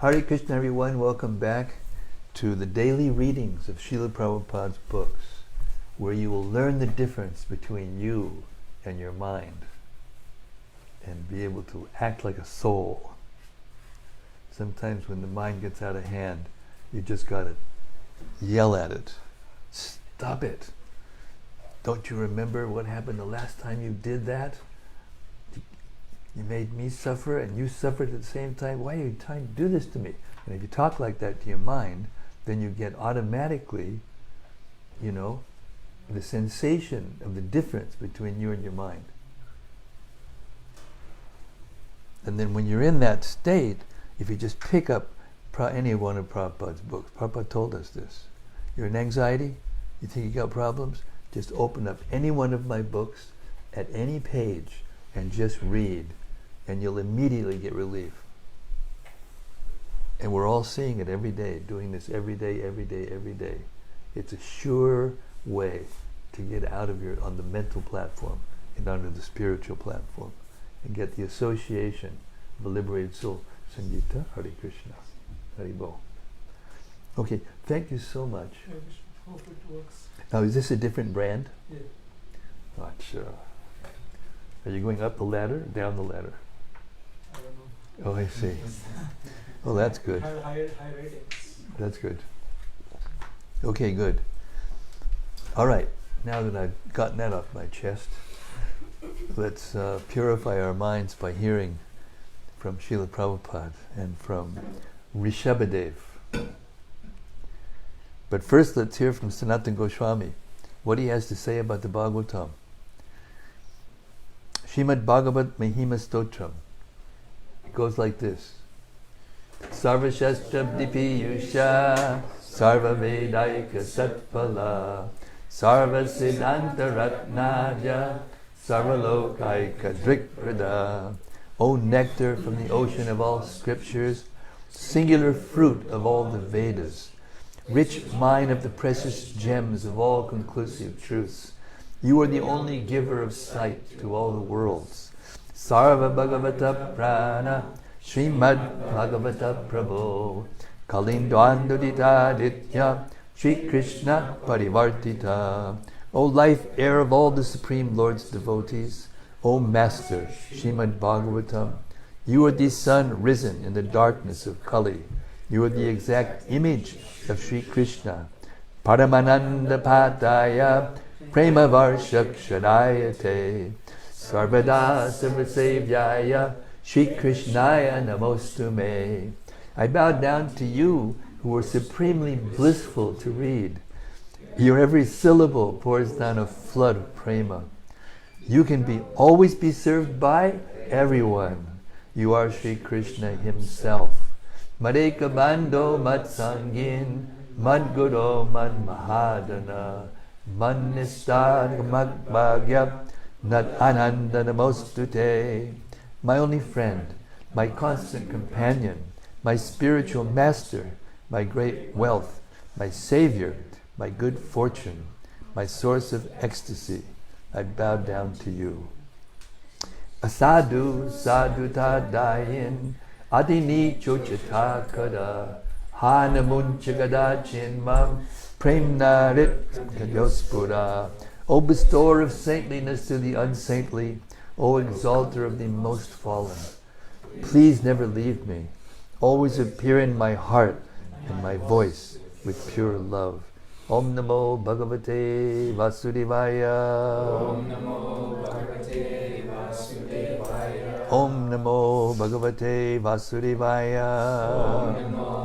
Hare Krishna, everyone. Welcome back to the daily readings of Srila Prabhupada's books, where you will learn the difference between you and your mind and be able to act like a soul. Sometimes when the mind gets out of hand, you just got to yell at it. Stop it. Don't you remember what happened the last time you did that? You made me suffer and you suffered at the same time. Why are you trying to do this to me? And if you talk like that to your mind, then you get automatically, the sensation of the difference between you and your mind. And then when you're in that state, if you just pick up any one of Prabhupada's books, Prabhupada told us this. You're in anxiety, you think you got problems, just open up any one of my books at any page and just read, and you'll immediately get relief. And we're all seeing it every day, doing this every day, every day, every day. It's a sure way to get out of on the mental platform and onto the spiritual platform and get the association of a liberated soul. Sangeeta, Hare Krishna, Hare Bo. Okay, thank you so much. Hope it works. Now, is this a different brand? Yeah. Not sure. Are you going up the ladder or down the ladder? I don't know. Oh, I see. Oh, that's good. High ratings. That's good. Okay, good. All right, now that I've gotten that off my chest, let's purify our minds by hearing from Srila Prabhupada and from Rsabhadeva. But first, let's hear from Sanatana Goswami, what he has to say about the Bhagavatam. Srimad-Bhagavatam Mahima Stotram. It goes like this. Sarva Shastrabdipi Yusha Sarva Vedaika Satpala Sarva Siddhanta Ratnaja Sarva Lokaika Drikprada. O nectar from the ocean of all scriptures, singular fruit of all the Vedas, rich mine of the precious gems of all conclusive truths, you are the only giver of sight to all the worlds. Sarva Bhagavata Prana Srimad Bhagavata Prabhu Kalindwandudita Ditya Sri Krishna Parivartita. O life air of all the Supreme Lord's devotees, O Master Srimad Bhagavatam, you are the sun risen in the darkness of Kali. You are the exact image of Sri Krishna. Paramananda Padaya Prema Varshak Shadayate Sarvada Sarvasevyaya Shri Krishnaya Namostume. I bow down to you who are supremely blissful to read. Your every syllable pours down a flood of prema. You can always be served by everyone. You are Sri Krishna himself. Madeka Bando Matsangin Madguru Mad Mahadana Manistad Magbhagya Nat Ananda Namostute. My only friend, my constant companion, my spiritual master, my great wealth, my savior, my good fortune, my source of ecstasy, I bow down to you. Asadu sadhuta dayin adini chochata kada hanamunchagada chinmam premnarit kadyospura. O bestower of saintliness to the unsaintly, O exalter of the most fallen, please never leave me. Always appear in my heart and my voice with pure love. Om Namo Bhagavate Vasudevaya. Om Namo Bhagavate Vasudevaya. Om Namo Bhagavate Vasudevaya. Om Namo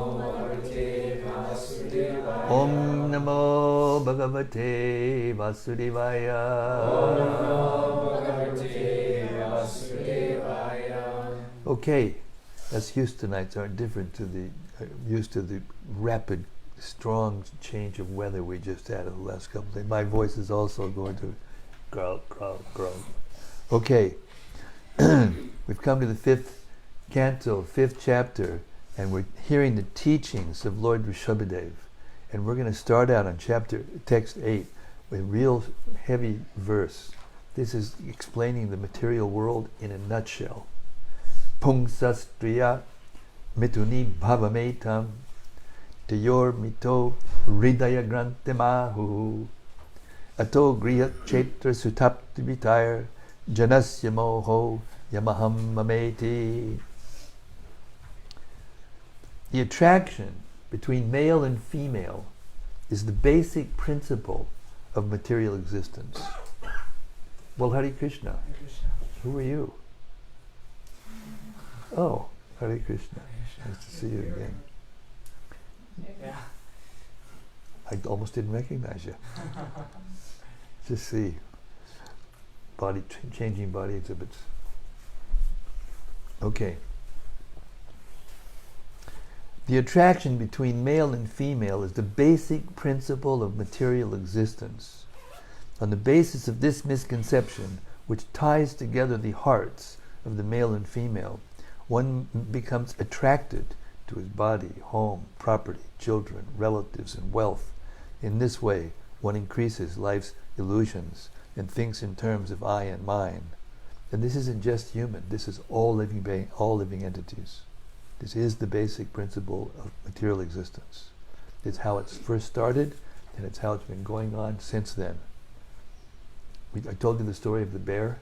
Om Namo Bhagavate Bhagavate Vasudevaya. Vasudevaya. Om Namo Bhagavate Vasudevaya. Okay, us Houstonites aren't different to used to the rapid, strong change of weather we just had in the last couple of days. My voice is also going to growl. Okay, we've come to the fifth canto, fifth chapter, and we're hearing the teachings of Lord Rsabhadeva. And we're going to start out on text 8 with a real heavy verse. This is explaining the material world in a nutshell. Pungsastriya mituni bhavametam tayor mito hridaya grantemahu ato griya chetra sutaptibitayar janasya moho yamaham mameti. The attraction between male and female is the basic principle of material existence. Well, Hare Krishna. Hare Krishna. Who are you? Oh, Hare Krishna. Nice to see you again. Yeah. I almost didn't recognize you. Just see body changing body exhibits. Okay. The attraction between male and female is the basic principle of material existence. On the basis of this misconception, which ties together the hearts of the male and female, one becomes attracted to his body, home, property, children, relatives, and wealth. In this way, one increases life's illusions and thinks in terms of I and mine. And this isn't just human, this is all living entities. This is the basic principle of material existence. It's how it's first started, and it's how it's been going on since then. I told you the story of the bear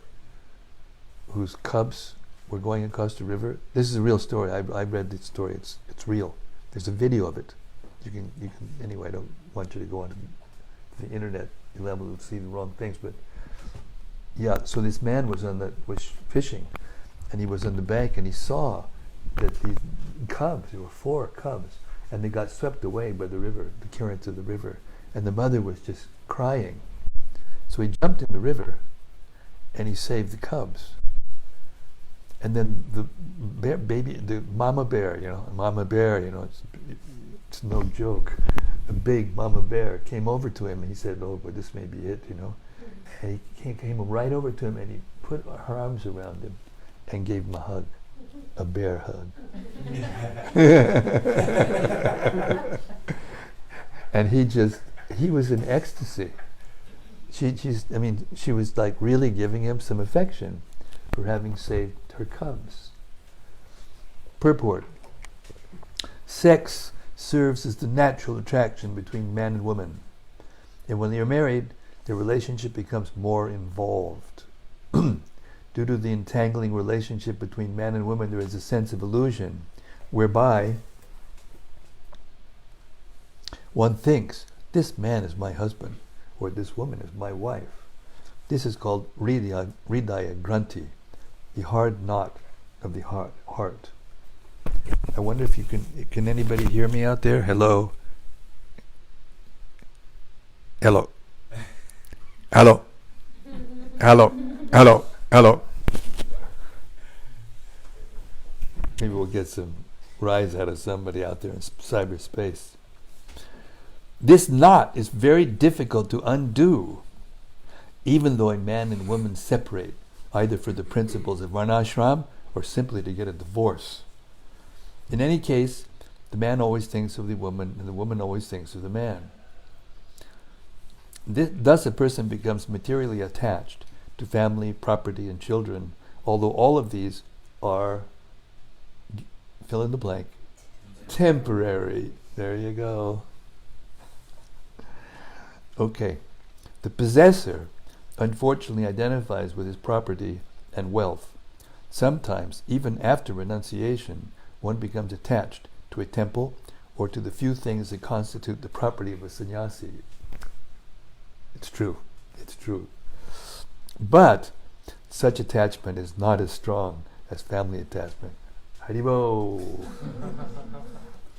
whose cubs were going across the river. This is a real story. I read this story. It's real. There's a video of it. You can anyway. I don't want you to go on the internet. You'll be able to see the wrong things. But yeah, so this man was fishing, and he was on the bank, and he saw that these cubs, there were 4 cubs, and they got swept away by the river, the currents of the river, and the mother was just crying. So he jumped in the river, and he saved the cubs. And then the mama bear, it's no joke. A big mama bear came over to him, and he said, "Oh, but this may be it," And he came right over to him, and he put her arms around him, and gave him a hug. A bear hug. And he was in ecstasy. She was like really giving him some affection for having saved her cubs. Purport. Sex serves as the natural attraction between man and woman. And when they are married, their relationship becomes more involved. Due to the entangling relationship between man and woman, there is a sense of illusion whereby one thinks, this man is my husband, or this woman is my wife. This is called Hridaya Granthi, the hard knot of the heart. I wonder if you can anybody hear me out there? Hello? Hello? Hello? Hello? Hello? Hello? Maybe we'll get some rise out of somebody out there in cyberspace. This knot is very difficult to undo, even though a man and woman separate, either for the principles of varnashram or simply to get a divorce. In any case, the man always thinks of the woman, and the woman always thinks of the man. Thus a person becomes materially attached to family, property, and children, although all of these are, fill in the blank, temporary. There you go. Okay. The possessor unfortunately identifies with his property and wealth. Sometimes, even after renunciation, one becomes attached to a temple or to the few things that constitute the property of a sannyasi. It's true. It's true. But such attachment is not as strong as family attachment. Haribo!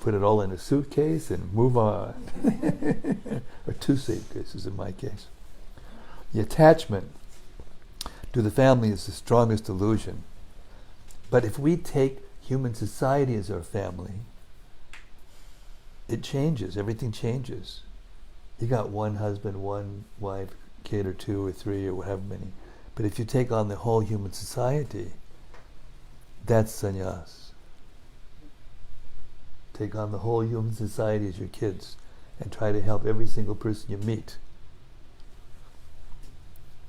Put it all in a suitcase and move on. Or 2 suitcases in my case. The attachment to the family is the strongest illusion. But if we take human society as our family, it changes. Everything changes. You got 1 husband, 1 wife, kid, or 2 or 3 or however many. But if you take on the whole human society, that's sannyas. Take on the whole human society as your kids and try to help every single person you meet.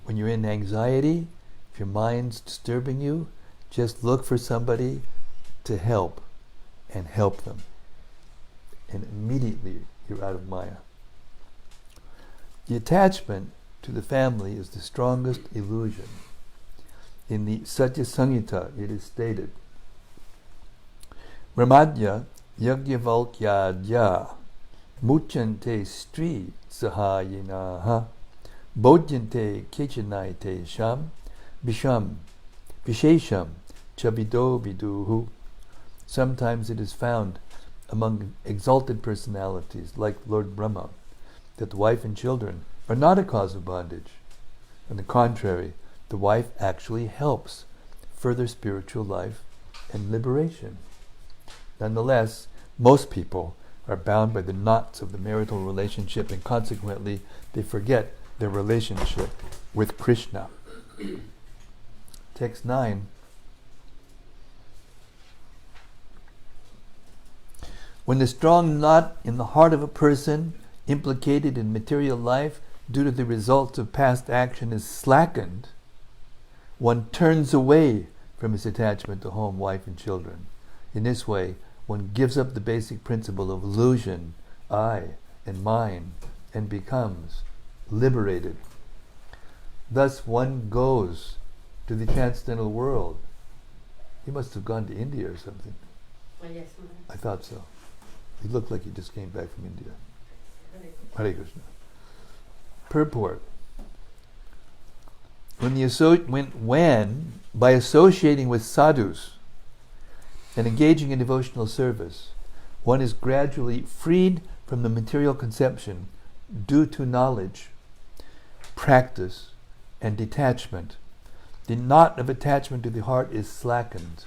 When you're in anxiety, if your mind's disturbing you, just look for somebody to help and help them. And immediately you're out of Maya. The attachment to the family is the strongest illusion. In the Satya Samhita it is stated, Brahmadya yagyavalkyadya muchante stri sahayinaha bodhyante kechanaite sham visham vishesham chavido viduhu. Sometimes it is found among exalted personalities like Lord Brahma that the wife and children are not a cause of bondage. On the contrary, the wife actually helps further spiritual life and liberation. Nonetheless, most people are bound by the knots of the marital relationship, and consequently they forget their relationship with Krishna. Text 9. When the strong knot in the heart of a person implicated in material life due to the results of past action is slackened, one turns away from his attachment to home, wife, and children. In this way, one gives up the basic principle of illusion, I and mine, and becomes liberated. Thus one goes to the transcendental world. He must have gone to India or something. Well, yes, I thought so. He looked like he just came back from India. Hare Krishna. Purport. When by associating with sadhus and engaging in devotional service, one is gradually freed from the material conception due to knowledge, practice, and detachment, the knot of attachment to the heart is slackened.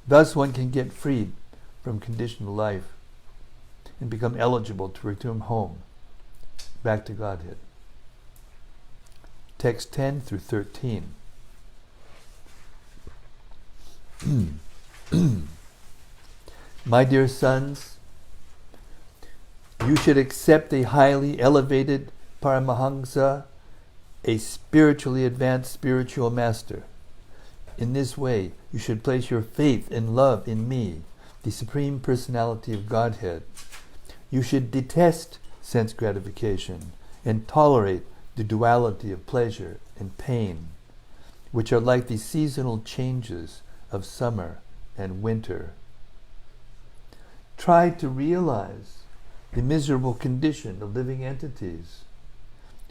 Thus one can get freed from conditional life and become eligible to return home, back to Godhead. Text 10 through 13. My dear sons, you should accept a highly elevated Paramahamsa, a spiritually advanced spiritual master. In this way, you should place your faith and love in me, the Supreme Personality of Godhead. You should detest sense gratification and tolerate the duality of pleasure and pain, which are like the seasonal changes of summer and winter. Try to realize the miserable condition of living entities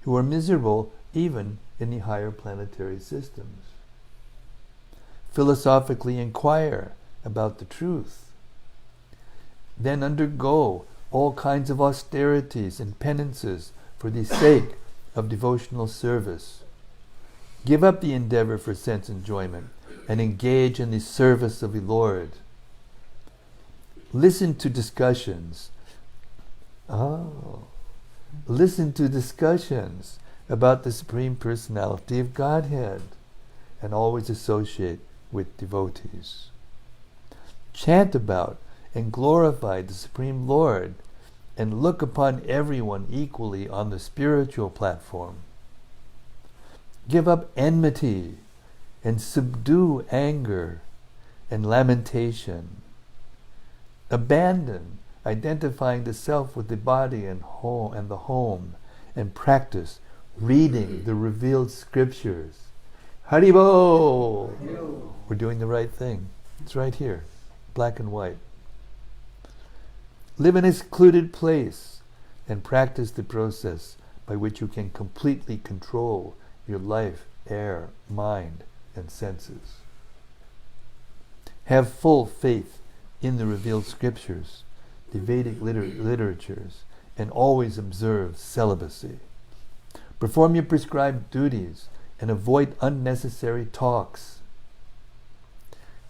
who are miserable even in the higher planetary systems. Philosophically inquire about the truth. Then undergo all kinds of austerities and penances for the sake of devotional service. Give up the endeavor for sense enjoyment and engage in the service of the Lord. Listen to discussions. Listen to discussions about the Supreme Personality of Godhead and always associate with devotees. Chant about and glorify the Supreme Lord and look upon everyone equally on the spiritual platform. Give up enmity and subdue anger and lamentation. Abandon identifying the self with the body and the home, and practice reading the revealed scriptures. Haribo! We're doing the right thing. It's right here, black and white. Live in a secluded place and practice the process by which you can completely control your life, air, mind, and senses. Have full faith in the revealed scriptures, the Vedic literatures, and always observe celibacy. Perform your prescribed duties and avoid unnecessary talks.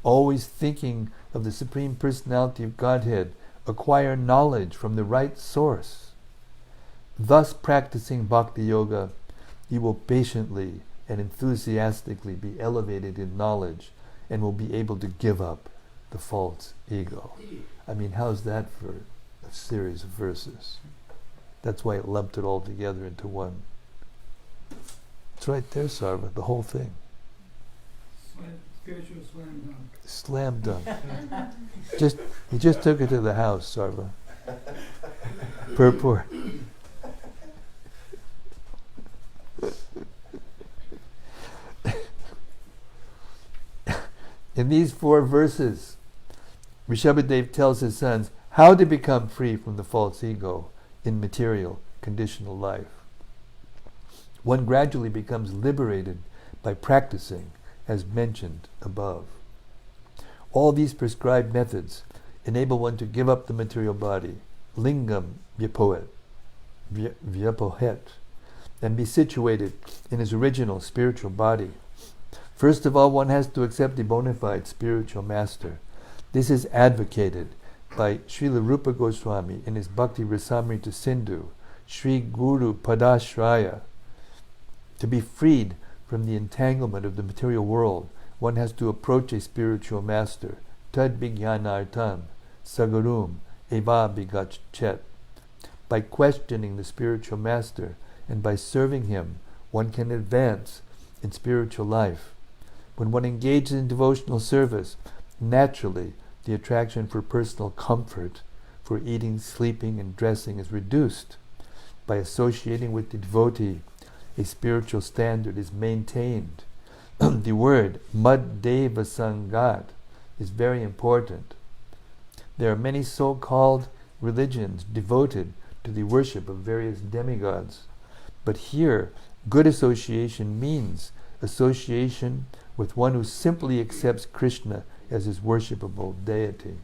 Always thinking of the Supreme Personality of Godhead, acquire knowledge from the right source. Thus practicing Bhakti Yoga, you will patiently and enthusiastically be elevated in knowledge and will be able to give up the false ego. I mean, how's that for a series of verses? That's why it lumped it all together into one. It's right there, Sarva, the whole thing. Spiritual slam dunk. Slam dunk. He just took it to the house, Sarva. Purport. In these 4 verses, Rsabhadeva tells his sons how to become free from the false ego in material, conditional life. One gradually becomes liberated by practicing, as mentioned above. All these prescribed methods enable one to give up the material body, lingam vyapohet, and be situated in his original spiritual body. First of all, one has to accept a bona fide spiritual master. This is advocated by Srila Rupa Goswami in his Bhakti Rasamrita Sindhu, Sri Guru Padashraya. To be freed from the entanglement of the material world, one has to approach a spiritual master, tad vijnanartam, sagarum, eva bigachet. By questioning the spiritual master and by serving him, one can advance in spiritual life. When one engages in devotional service, naturally the attraction for personal comfort, for eating, sleeping, and dressing is reduced. By associating with the devotee, a spiritual standard is maintained. The word Maddeva Sangat is very important. There are many so-called religions devoted to the worship of various demigods. But here, good association means association with one who simply accepts Krishna as his worshipable deity.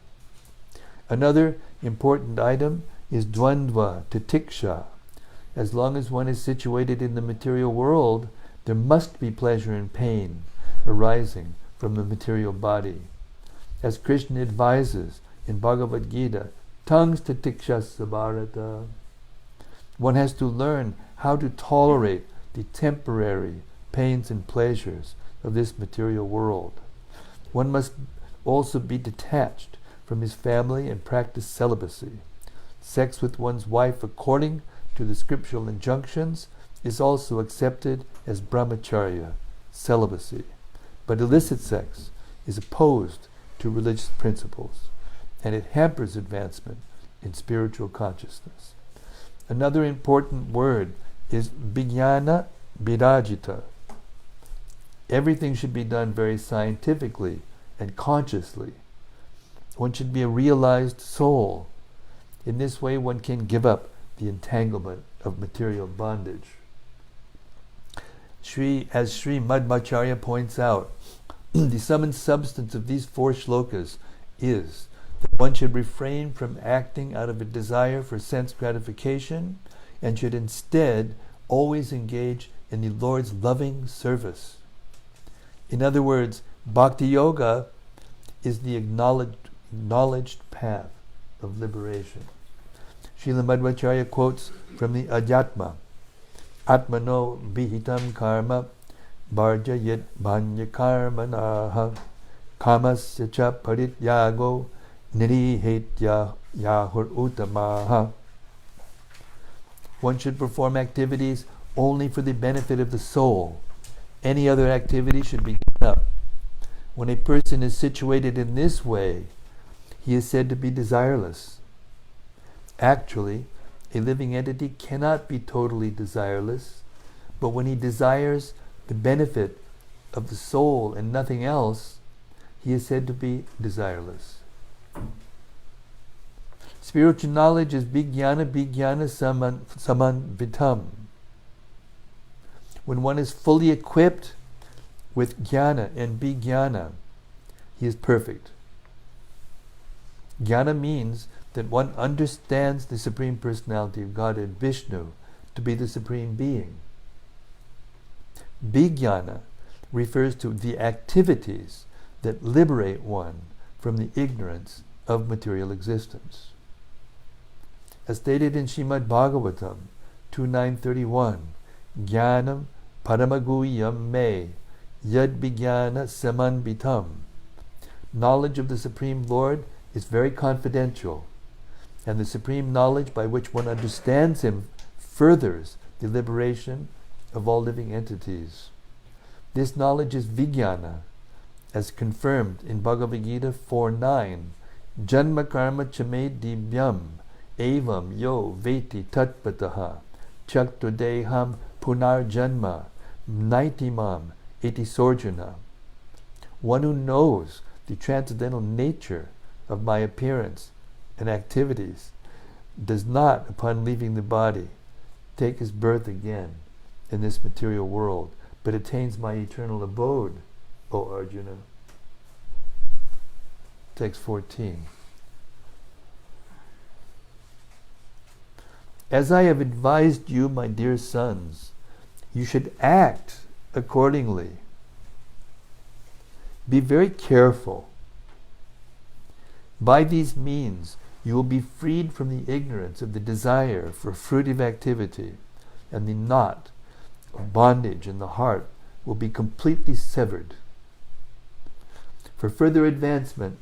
Another important item is dvandva, titiksha. As long as one is situated in the material world, there must be pleasure and pain arising from the material body. As Krishna advises in Bhagavad Gita, tangs titikshasya bharata. One has to learn how to tolerate the temporary pains and pleasures of this material world. One must also be detached from his family and practice celibacy. Sex with one's wife according to the scriptural injunctions is also accepted as brahmacharya, celibacy. But illicit sex is opposed to religious principles, and it hampers advancement in spiritual consciousness. Another important word is vijnana virajita. Everything should be done very scientifically and consciously. One should be a realized soul. In this way, one can give up the entanglement of material bondage. As Sri Madhvacharya points out, the sum and substance of these 4 shlokas is that one should refrain from acting out of a desire for sense gratification and should instead always engage in the Lord's loving service. In other words, Bhakti Yoga is the acknowledged path of liberation. Srila Madhvacharya quotes from the Adhyatma, Atmano vihitam karma bharja yet bhanya karmanaha kamasya cha parityago nirihetya yahur utamaha. One should perform activities only for the benefit of the soul. Any other activity should be given up. When a person is situated in this way, he is said to be desireless. Actually, a living entity cannot be totally desireless, but when he desires the benefit of the soul and nothing else, he is said to be desireless. Spiritual knowledge is vijnana samanvitam. When one is fully equipped with jnana and vijnana, he is perfect. Jnana means that one understands the Supreme Personality of Godhead, Vishnu, to be the Supreme Being. Vijnana refers to the activities that liberate one from the ignorance of material existence. As stated in Srimad-Bhagavatam 2.9.31, Jnanam paramaguyam me yad vijnana samanvitam. Knowledge of the Supreme Lord is very confidential, and the supreme knowledge by which one understands him furthers the liberation of all living entities. This knowledge is vijnana, as confirmed in Bhagavad Gita 4:9. Janma karma chame divyam evam yo veti tatpataha chaktudeham punar janma naitimam iti sorjana. One who knows the transcendental nature of my appearance and activities does not, upon leaving the body, take his birth again in this material world, but attains my eternal abode, O Arjuna. Text 14. As I have advised you, my dear sons, you should act accordingly. Be very careful. By these means, you will be freed from the ignorance of the desire for fruitive activity, and the knot of bondage in the heart will be completely severed. For further advancement,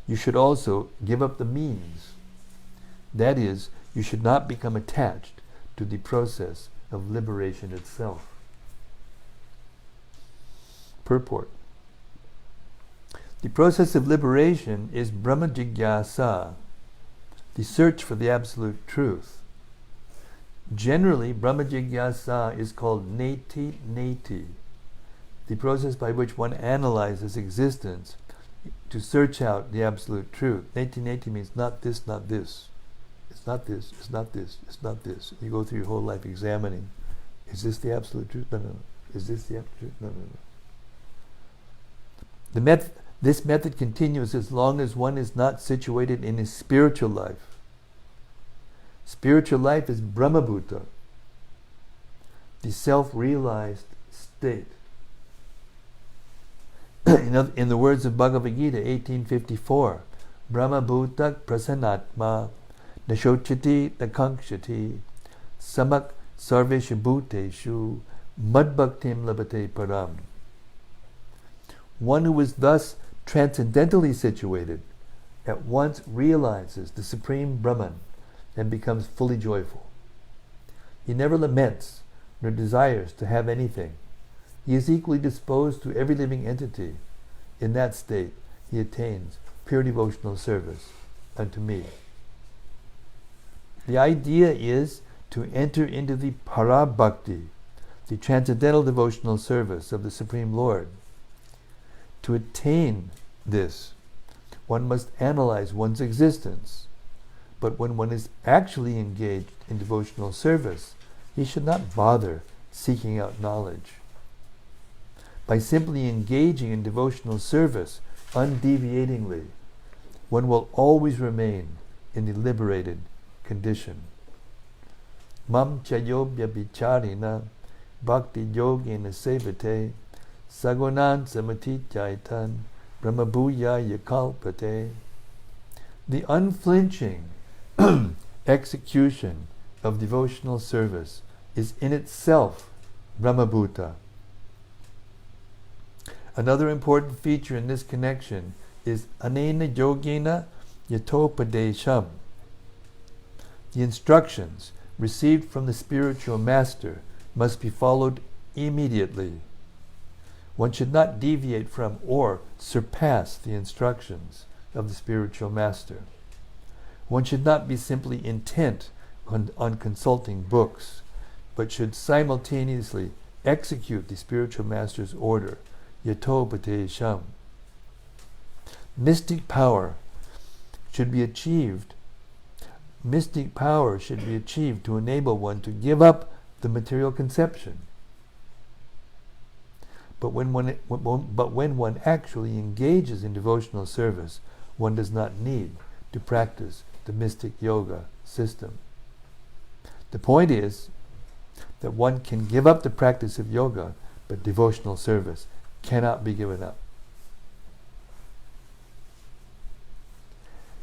you should also give up the means. That is, you should not become attached to the process of liberation itself. Purport. The process of liberation is Brahma Jigyasa, the search for the absolute truth. Generally, Brahma Jigyasa is called Neti Neti, the process by which one analyzes existence to search out the absolute truth. Neti Neti means not this, not this. It's not this, it's not this, it's not this. You go through your whole life examining, is this the absolute truth? No, no, no. Is this the absolute truth? No, no, no. This method continues as long as one is not situated in his spiritual life. Spiritual life is Brahmabhuta, the self-realized state. In the words of Bhagavad Gita 1854, Brahmabhuta prasanatma nashochati nakankshati samak sarveshu bhuteshu madbhaktim labate param. One who is thus transcendentally situated at once realizes the Supreme Brahman and becomes fully joyful. He never laments nor desires to have anything. He is equally disposed to every living entity. In that state, he attains pure devotional service unto me. The idea is to enter into the para-bhakti, the transcendental devotional service of the Supreme Lord. To attain this, one must analyze one's existence. But when one is actually engaged in devotional service, he should not bother seeking out knowledge. By simply engaging in devotional service undeviatingly, one will always remain in the liberated condition. Mam chayobhya bicharina bhakti yogena sevate sagunan samatijaitan brahmabhuya yakalpate. The unflinching execution of devotional service is in itself Brahmabhuta. Another important feature in this connection is anena yogena yatopadesham. The instructions received from the spiritual master must be followed immediately. One should not deviate from or surpass the instructions of the spiritual master. One should not be simply intent on consulting books, but should simultaneously execute the spiritual master's order, yato bhate sham. Mystic power should be achieved to enable one to give up the material conception. But when one actually engages in devotional service, one does not need to practice the mystic yoga system. The point is that one can give up the practice of yoga, but devotional service cannot be given up.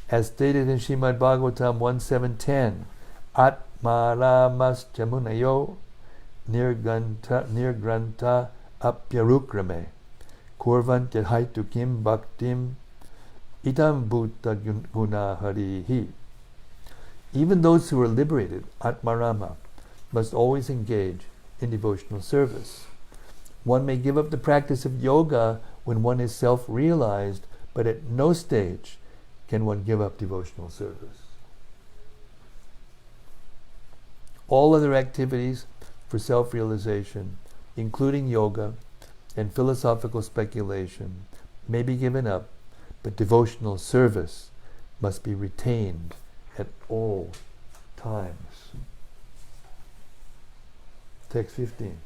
As stated in Srimad-Bhagavatam 1.7.10, Atmaramas Jamunayo Nirgranta Apyarukrame Kurvan Haitukim Bhaktim Idam Bhuta Guna Harihi. Even those who are liberated, Atmarama, must always engage in devotional service. One may give up the practice of yoga when one is self-realized, but at no stage can one give up devotional service. All other activities for self-realization, including yoga and philosophical speculation, may be given up, but devotional service must be retained at all times. Text 15.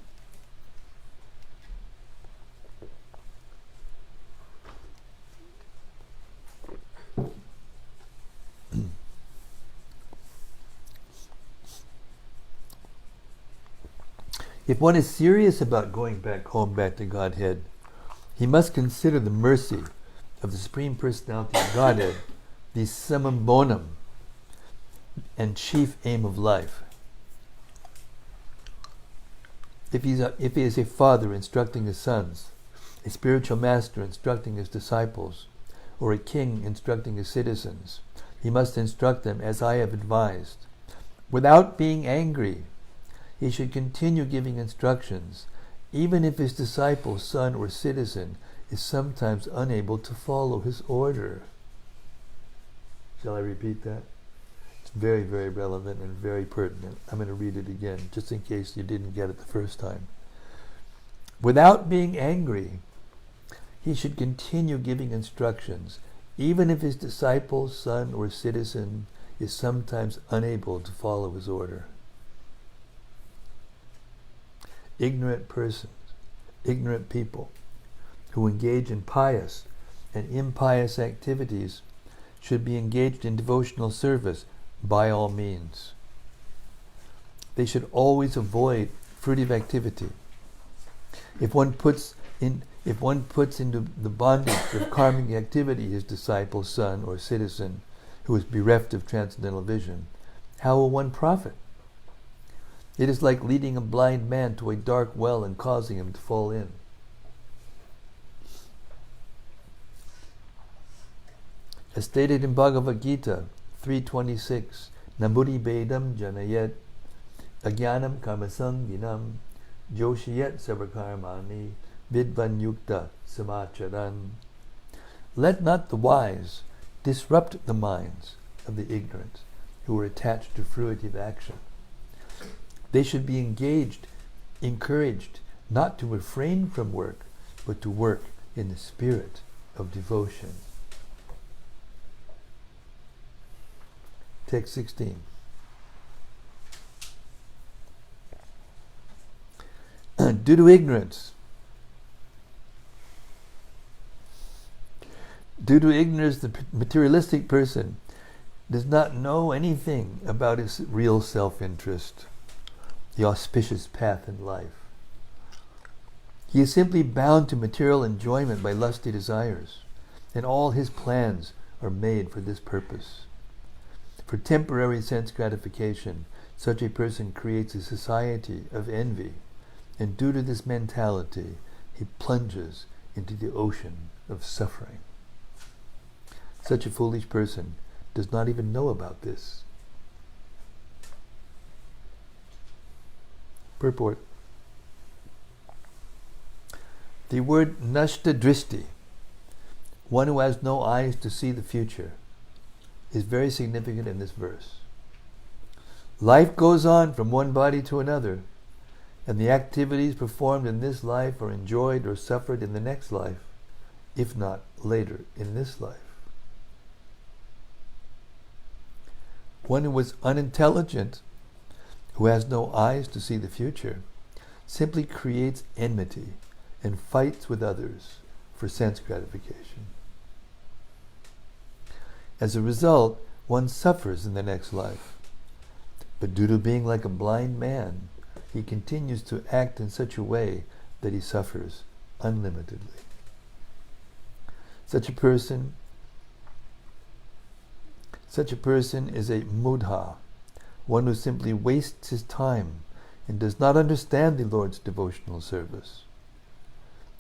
If one is serious about going back home, back to Godhead, he must consider the mercy of the Supreme Personality of Godhead, the summum bonum and chief aim of life. If he is a father instructing his sons, a spiritual master instructing his disciples, or a king instructing his citizens, he must instruct them as I have advised. Without being angry, he should continue giving instructions, even if his disciple, son, or citizen is sometimes unable to follow his order. Shall I repeat that? It's very, very relevant and very pertinent. I'm going to read it again, just in case you didn't get it the first time. Without being angry, he should continue giving instructions, even if his disciple, son, or citizen is sometimes unable to follow his order. Ignorant persons, ignorant people who engage in pious and impious activities should be engaged in devotional service by all means. They should always avoid fruitive activity. If one puts into the bondage of karmic activity his disciple, son, or citizen who is bereft of transcendental vision, how will one profit? It is like leading a blind man to a dark well and causing him to fall in. As stated in Bhagavad Gita 3.26, Nambudi Bedam Janayet Agyanam Karmasanginam Joshiyet Sabakarmani Vidvan Yukta Samacharan. Let not the wise disrupt the minds of the ignorant who are attached to fruitive action. They should be engaged, encouraged, not to refrain from work, but to work in the spirit of devotion. Text 16. Due to ignorance, the materialistic person does not know anything about his real self-interest, the auspicious path in life. He is simply bound to material enjoyment by lusty desires, and all his plans are made for this purpose. For temporary sense gratification, such a person creates a society of envy, and due to this mentality, he plunges into the ocean of suffering. Such a foolish person does not even know about this. Purport. The word nashta drishti, one who has no eyes to see the future, is very significant in this verse. Life goes on from one body to another, and the activities performed in this life are enjoyed or suffered in the next life, if not later in this life. One who is unintelligent, who has no eyes to see the future, simply creates enmity and fights with others for sense gratification. As a result, one suffers in the next life. But due to being like a blind man, he continues to act in such a way that he suffers unlimitedly. Such a person is a mudha, one who simply wastes his time and does not understand the Lord's devotional service.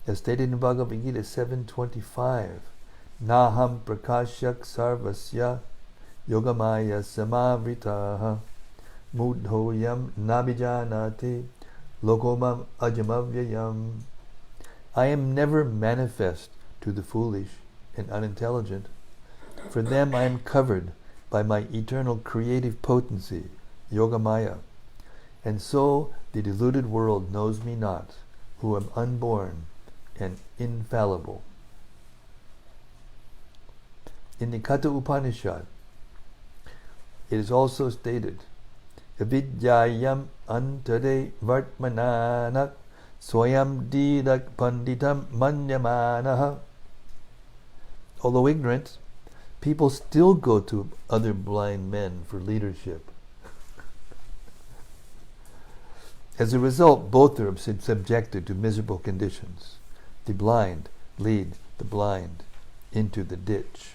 As stated in Bhagavad Gita 7.25, Naham prakashyak sarvasya yogamaya samavritaha mudhoyam nabijanati lokomam ajamavyayam. I am never manifest to the foolish and unintelligent. For them I am covered by my eternal creative potency, Yogamaya. And so the deluded world knows me not, who am unborn and infallible. In the Katha Upanishad, it is also stated, Avidyayam antare vartmananak swayam didak panditam manyamanaha. Although ignorant, people still go to other blind men for leadership. As a result, both are subjected to miserable conditions. The blind lead the blind into the ditch.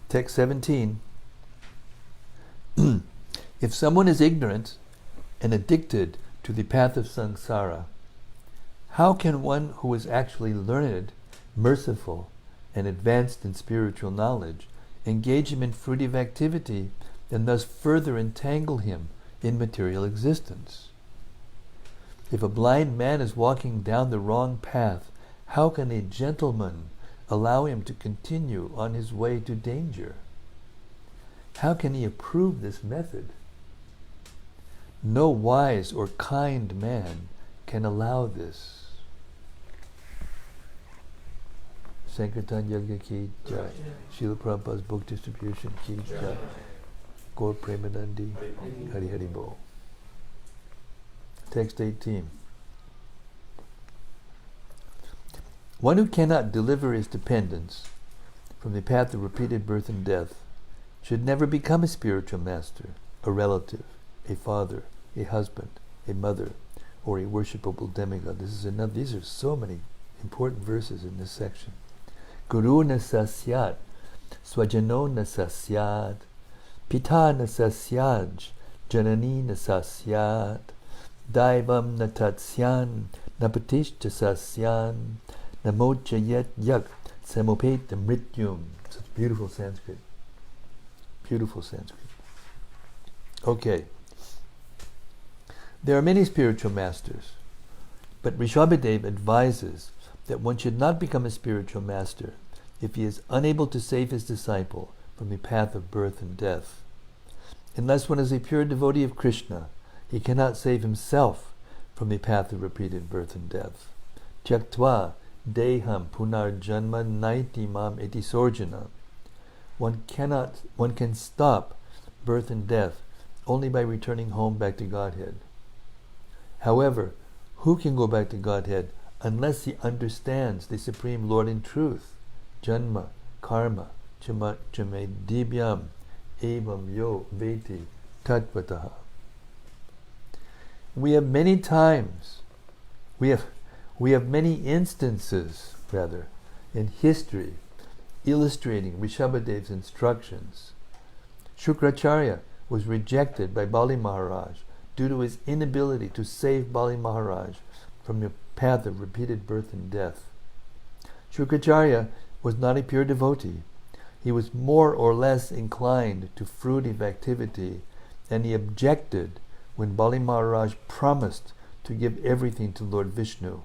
Text 17. If someone is ignorant and addicted to the path of samsara, how can one who is actually learned, merciful, and advanced in spiritual knowledge engage him in fruitive activity and thus further entangle him in material existence? If a blind man is walking down the wrong path, how can a gentleman allow him to continue on his way to danger? How can he approve this method? No wise or kind man can allow this. Sankirtan Yoga Ki Jai. Srila Prabhupada's book distribution Ki Jai. Gaur Premanandi. Hari Hari Bol. Text 18. One who cannot deliver his dependents from the path of repeated birth and death should never become a spiritual master, a relative, a father, a husband, a mother, or a worshipable demigod. These are so many important verses in this section. Guru na sasyat, swajano na sasyat, pita na sasyaj, janani na sasyat, daivam na tatsyan, napatishta sasyan, namocha yet yak, samopeta mrityum. Such beautiful Sanskrit. Beautiful Sanskrit. Okay. There are many spiritual masters, but Rsabhadeva advises that one should not become a spiritual master if he is unable to save his disciple from the path of birth and death. Unless one is a pure devotee of Krishna, he cannot save himself from the path of repeated birth and death. Tyaktva deham punar janma naiti mam eti sorjana. One can stop birth and death only by returning home back to Godhead. However, who can go back to Godhead unless he understands the Supreme Lord in truth? Janma, karma, chame dibyam, evam yo veti tatvataha. We have many instances in history illustrating Rsabhadeva's instructions. Shukracharya was rejected by Bali Maharaj due to his inability to save Bali Maharaj from the path of repeated birth and death. Shukracharya was not a pure devotee. He was more or less inclined to fruitive activity, and he objected when Bali Maharaj promised to give everything to Lord Vishnu.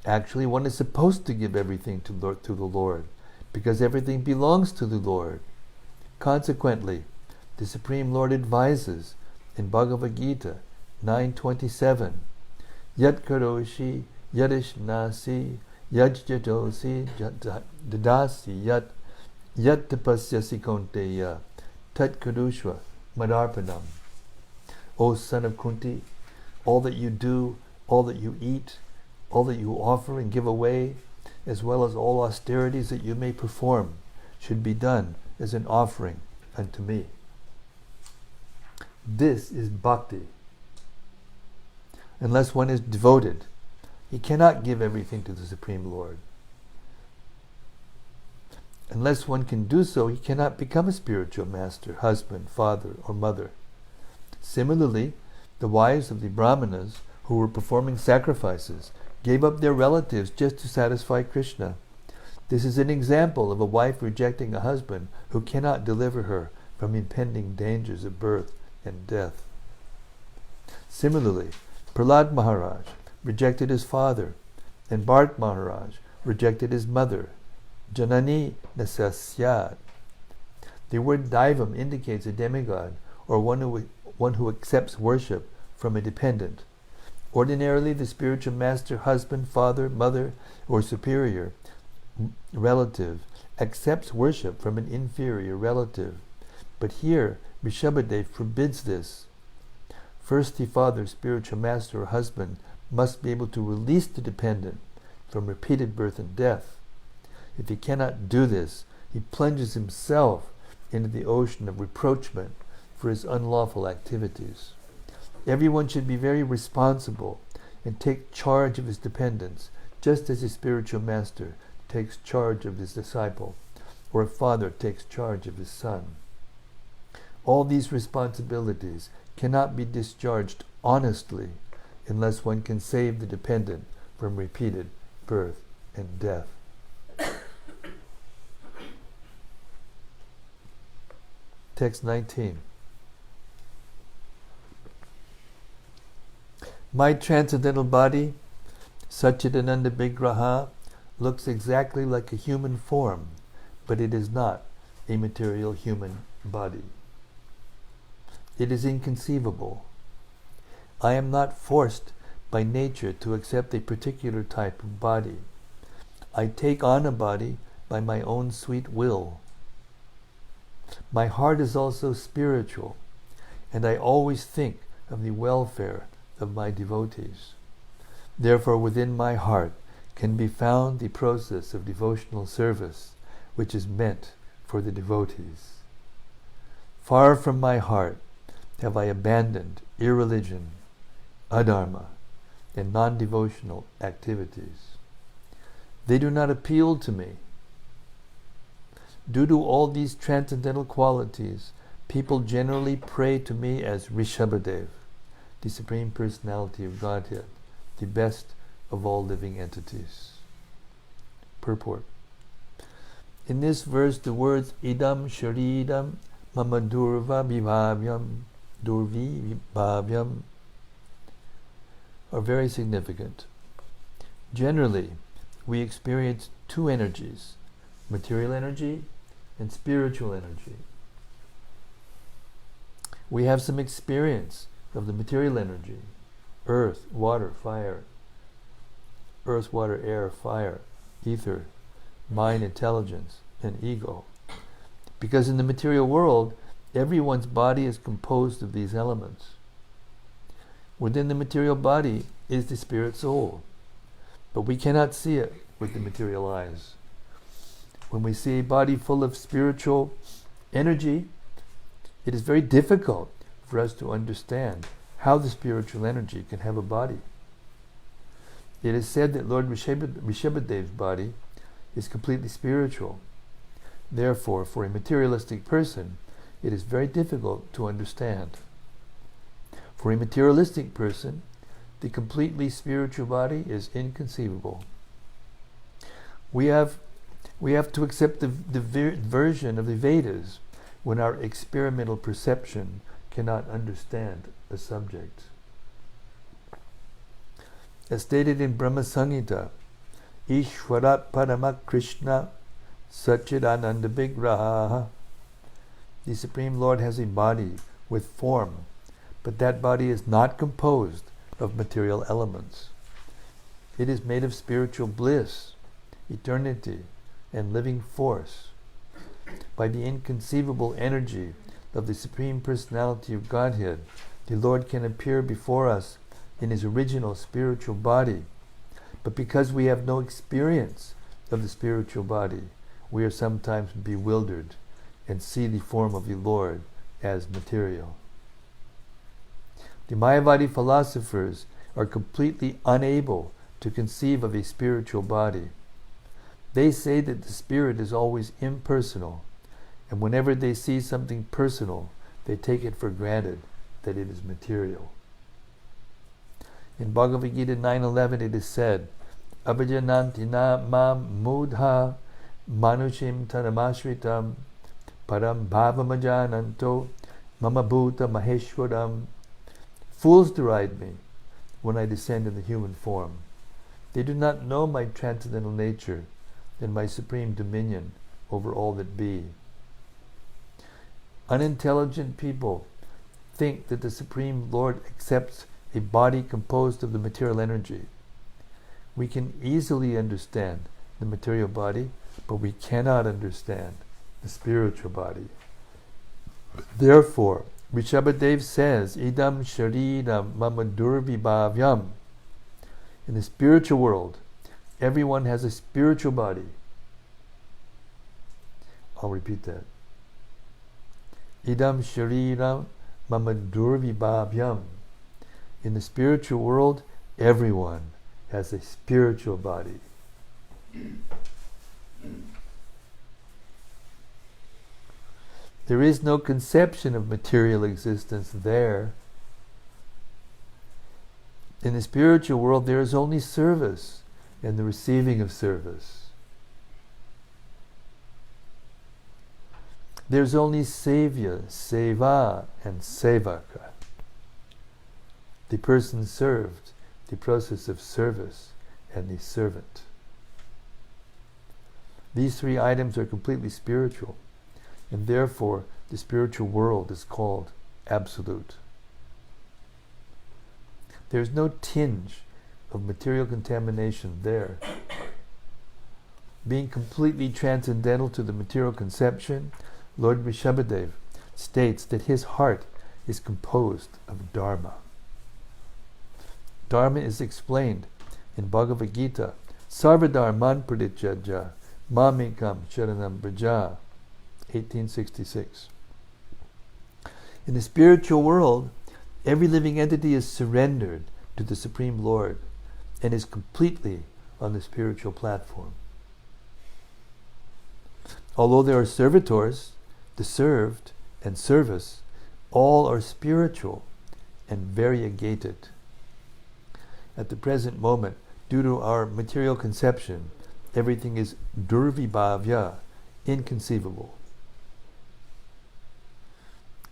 Actually, one is supposed to give everything to the Lord, because everything belongs to the Lord. Consequently, the Supreme Lord advises in Bhagavad Gita 9:27, Yat karoshi yadishnasi yajjatosi dadasi yat tapasyasi konteya tat karushva madarpanam. O son of Kunti, all that you do, all that you eat, all that you offer and give away, as well as all austerities that you may perform, should be done as an offering unto me. This is bhakti. Unless one is devoted, he cannot give everything to the Supreme Lord. Unless one can do so, he cannot become a spiritual master, husband, father, or mother. Similarly, the wives of the Brahmanas who were performing sacrifices gave up their relatives just to satisfy Krishna. This is an example of a wife rejecting a husband who cannot deliver her from impending dangers of birth and death. Similarly, Prahlad Maharaj rejected his father, and Bharat Maharaj rejected his mother, Janani Nasasyat. The word Daivam indicates a demigod, or one who accepts worship from a dependent. Ordinarily, the spiritual master, husband, father, mother, or superior relative accepts worship from an inferior relative. But here, Rsabhadeva forbids this. First, the father, spiritual master, or husband must be able to release the dependent from repeated birth and death. If he cannot do this, he plunges himself into the ocean of reproachment for his unlawful activities. Everyone should be very responsible and take charge of his dependents, just as a spiritual master takes charge of his disciple, or a father takes charge of his son. All these responsibilities cannot be discharged honestly unless one can save the dependent from repeated birth and death. Text 19. My transcendental body, Satchidananda Vigraha, looks exactly like a human form, but it is not a material human body. It is inconceivable. I am not forced by nature to accept a particular type of body. I take on a body by my own sweet will. My heart is also spiritual, and I always think of the welfare of my devotees. Therefore, within my heart can be found the process of devotional service, which is meant for the devotees. Far from my heart have I abandoned irreligion, adharma, and non-devotional activities. They do not appeal to me. Due to all these transcendental qualities, people generally pray to me as Rsabhadeva, the Supreme Personality of Godhead, the best of all living entities. Purport. In this verse, the words idam sharidam mama durvi vibhavyam are very significant. Generally, we experience two energies, material energy and spiritual energy. We have some experience of the material energy, earth, water, air, fire, ether, mind, intelligence, and ego. Because in the material world, everyone's body is composed of these elements. Within the material body is the spirit soul, but we cannot see it with the material eyes. When we see a body full of spiritual energy, it is very difficult for us to understand how the spiritual energy can have a body. It is said that Lord Rsabhadeva's body is completely spiritual. Therefore, for a materialistic person, it is very difficult to understand. For a materialistic person, the completely spiritual body is inconceivable. We have to accept the version of the Vedas when our experimental perception cannot understand a subject. As stated in Brahma Samhita, Ishvarat Paramak Krishna Satchidananda Vigraha. The Supreme Lord has a body with form, but that body is not composed of material elements. It is made of spiritual bliss, eternity, and living force. By the inconceivable energy of the Supreme Personality of Godhead, the Lord can appear before us in His original spiritual body. But because we have no experience of the spiritual body, we are sometimes bewildered and see the form of the Lord as material. The Mayavadi philosophers are completely unable to conceive of a spiritual body. They say that the spirit is always impersonal, and whenever they see something personal, they take it for granted that it is material. In Bhagavad Gita 9:11 it is said, Abhajananti na mam mudha manushim tanamashritam param bhavamajananto mama bhuta maheshwaram. Fools deride me when I descend in the human form. They do not know my transcendental nature and my supreme dominion over all that be. Unintelligent people think that the Supreme Lord accepts a body composed of the material energy. We can easily understand the material body, but we cannot understand the spiritual body. Therefore, Rsabhadeva says, Idam Shariram Mama Durvibhavyam. In the spiritual world, everyone has a spiritual body. I'll repeat that. Idam Shariram Mama Durvibhavyam. In the spiritual world, everyone has a spiritual body. There is no conception of material existence there. In the spiritual world, there is only service and the receiving of service. There's only sevya, seva, and sevaka. The person served, the process of service, and the servant. These three items are completely spiritual, and therefore the spiritual world is called absolute. There's no tinge of material contamination there. Being completely transcendental to the material conception, Lord Rsabhadeva states that his heart is composed of Dharma. Dharma is explained in Bhagavad Gita, Sarvadharman pradityaja mamekam sharanam braja, 1866. In the spiritual world, every living entity is surrendered to the Supreme Lord and is completely on the spiritual platform. Although there are servitors, the served, and service, all are spiritual and variegated. At the present moment, due to our material conception, everything is durvibhavya, inconceivable.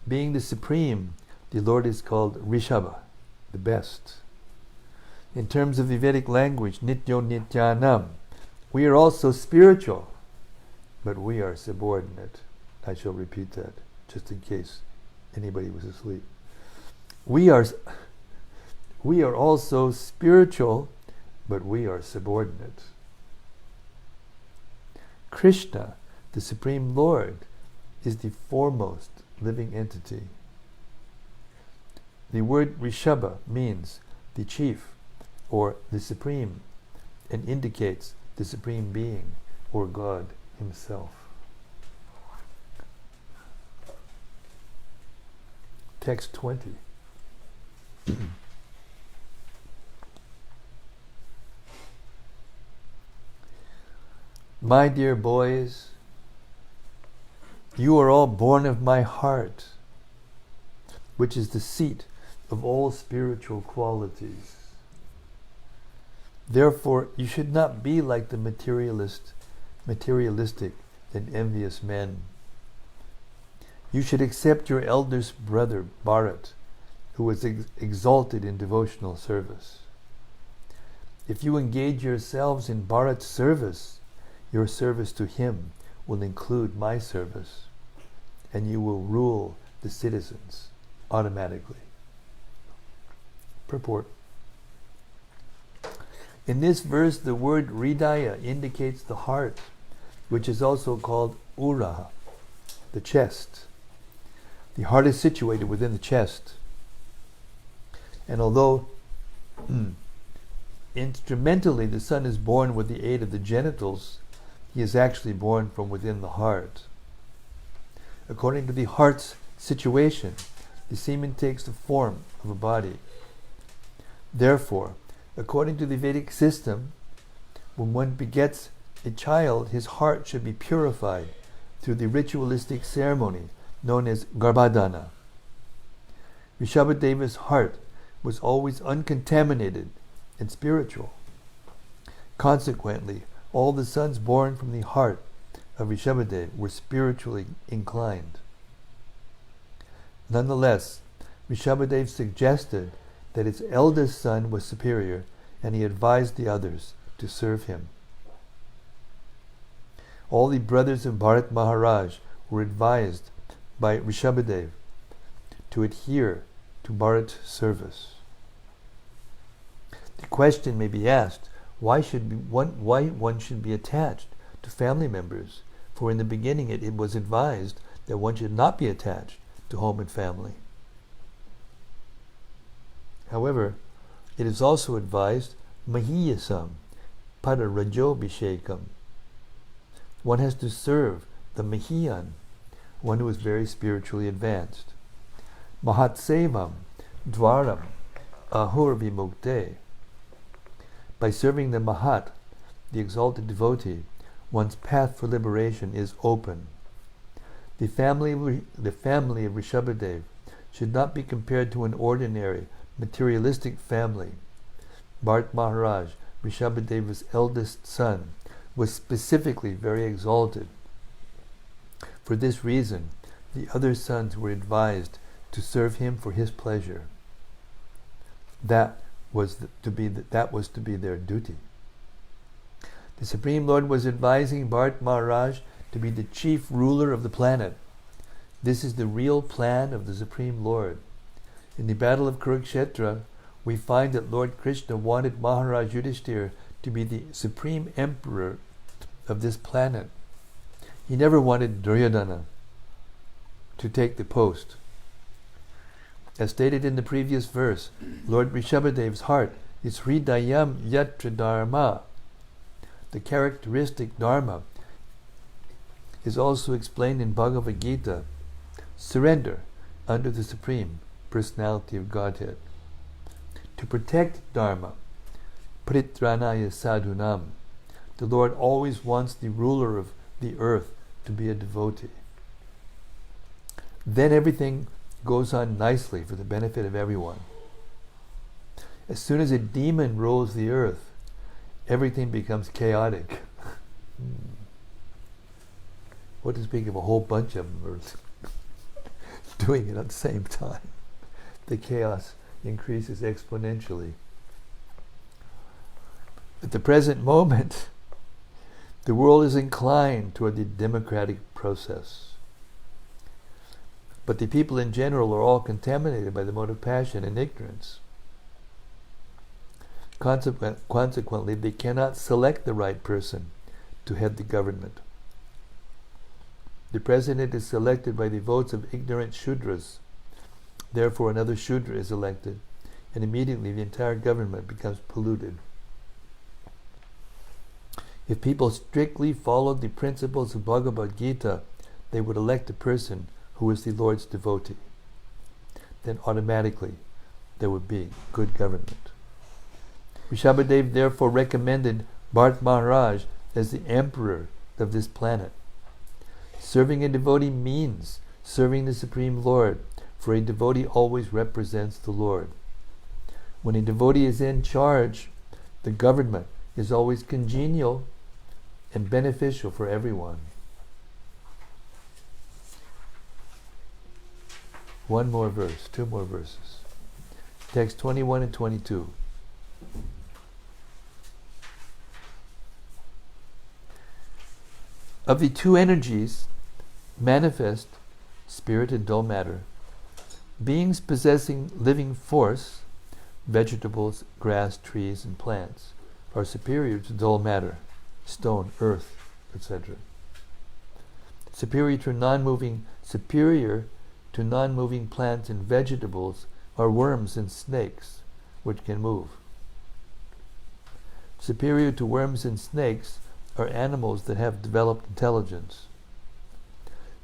Being the supreme, the Lord is called Rishabha, the best. In terms of the Vedic language, nityo nityanam, we are also spiritual, but we are subordinate. I shall repeat that, just in case anybody was asleep. We are also spiritual, but we are subordinate. Krishna, the Supreme Lord, is the foremost living entity. The word Rishabha means the chief or the supreme and indicates the supreme being or God himself. Text 20. My dear boys, you are all born of my heart, which is the seat of all spiritual qualities. Therefore, you should not be like the materialistic and envious men. You should accept your eldest brother, Bharat, who was exalted in devotional service. If you engage yourselves in Bharat's service, your service to him will include my service, and you will rule the citizens automatically. Purport. In this verse, the word Hridaya indicates the heart, which is also called Uraha, the chest. The heart is situated within the chest. And although instrumentally the son is born with the aid of the genitals, he is actually born from within the heart. According to the heart's situation, the semen takes the form of a body. Therefore, according to the Vedic system, when one begets a child, his heart should be purified through the ritualistic ceremony known as Garbhadana. Rsabhadeva's heart was always uncontaminated and spiritual. Consequently, all the sons born from the heart of Rsabhadeva were spiritually inclined. Nonetheless, Rsabhadeva suggested that his eldest son was superior, and he advised the others to serve him. All the brothers of Bharat Maharaj were advised by Rsabhadeva to adhere to Bharat service. The question may be asked, why one should be attached to family members? For in the beginning it was advised that one should not be attached to home and family. However, it is also advised mahiyasam pada rajobhishekam. One has to serve the mahiyan, one who is very spiritually advanced. Mahatsevam dwaram ahur vimukte. By serving the Mahat, the exalted devotee, one's path for liberation is open. The family of Rsabhadeva should not be compared to an ordinary, materialistic family. Bharat Maharaj, Rsabhadeva's eldest son, was specifically very exalted. For this reason, the other sons were advised to serve him for his pleasure. That was to be their duty. The Supreme Lord was advising Bharat Maharaj to be the chief ruler of the planet. This is the real plan of the Supreme Lord. In the battle of Kurukshetra, we find that Lord Krishna wanted Maharaj Yudhishthira to be the supreme emperor of this planet. He never wanted Duryodhana to take the post. As stated in the previous verse, Lord Rsabhadeva's heart is hridayam yatra dharma. The characteristic dharma is also explained in Bhagavad Gita. Surrender under the Supreme Personality of Godhead. To protect dharma, paritranaya sadhunam, the Lord always wants the ruler of the earth to be a devotee. Then everything goes on nicely for the benefit of everyone. As soon as a demon rules the earth, everything becomes chaotic. What to speak of a whole bunch of them are doing it at the same time. The chaos increases exponentially. At the present moment, the world is inclined toward the democratic process. But the people in general are all contaminated by the mode of passion and ignorance. Consequently, they cannot select the right person to head the government. The president is selected by the votes of ignorant Shudras. Therefore, another Shudra is elected, and immediately the entire government becomes polluted. If people strictly followed the principles of Bhagavad Gita, they would elect a person who is the Lord's devotee. Then automatically there would be good government. Rsabhadeva therefore recommended Bharat Maharaj as the emperor of this planet. Serving a devotee means serving the Supreme Lord, for a devotee always represents the Lord. When a devotee is in charge, the government is always congenial and beneficial for everyone. One more verse, two more verses. Text 21 and 22. Of the two energies, manifest, spirit and dull matter, beings possessing living force, vegetables, grass, trees, and plants, are superior to dull matter, stone, earth, etc. Superior to non-moving plants and vegetables are worms and snakes, which can move. Superior to worms and snakes are animals that have developed intelligence.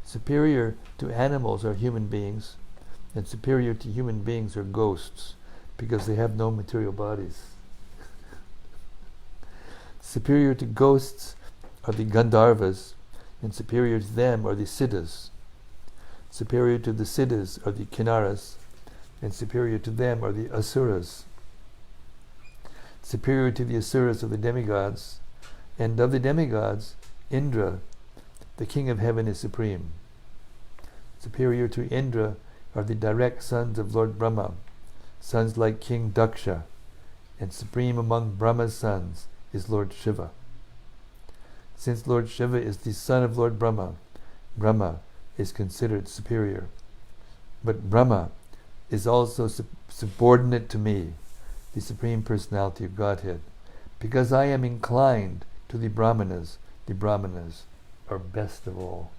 Superior to animals are human beings, and superior to human beings are ghosts, because they have no material bodies. Superior to ghosts are the Gandharvas, and superior to them are the Siddhas. Superior to the Siddhas are the Kinnaras, and superior to them are the Asuras. Superior to the Asuras are the demigods, and of the demigods, Indra, the king of heaven is supreme. Superior to Indra are the direct sons of Lord Brahma, sons like King Daksha, and supreme among Brahma's sons is Lord Shiva. Since Lord Shiva is the son of Lord Brahma, Brahma is considered superior. But Brahma is also subordinate to me, the Supreme Personality of Godhead. Because I am inclined to the Brahmanas are best of all.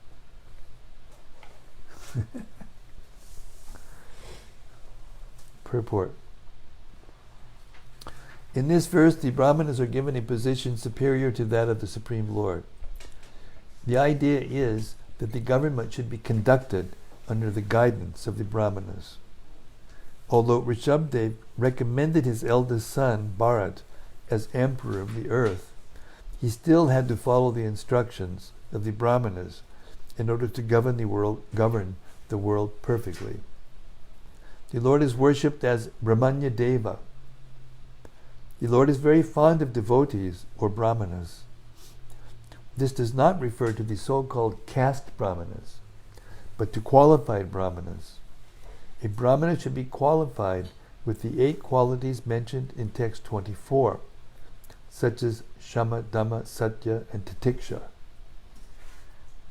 Purport. In this verse, the Brahmanas are given a position superior to that of the Supreme Lord. The idea is that the government should be conducted under the guidance of the Brahmanas. Although Rsabhadeva recommended his eldest son, Bharat, as emperor of the earth, he still had to follow the instructions of the Brahmanas in order to govern the world perfectly. The Lord is worshipped as Brahmanya Deva. The Lord is very fond of devotees or Brahmanas. This does not refer to the so-called caste Brahmanas, but to qualified Brahmanas. A Brahmana should be qualified with the 8 qualities mentioned in text 24, such as Shama, Dhamma, Satya, and Titiksha.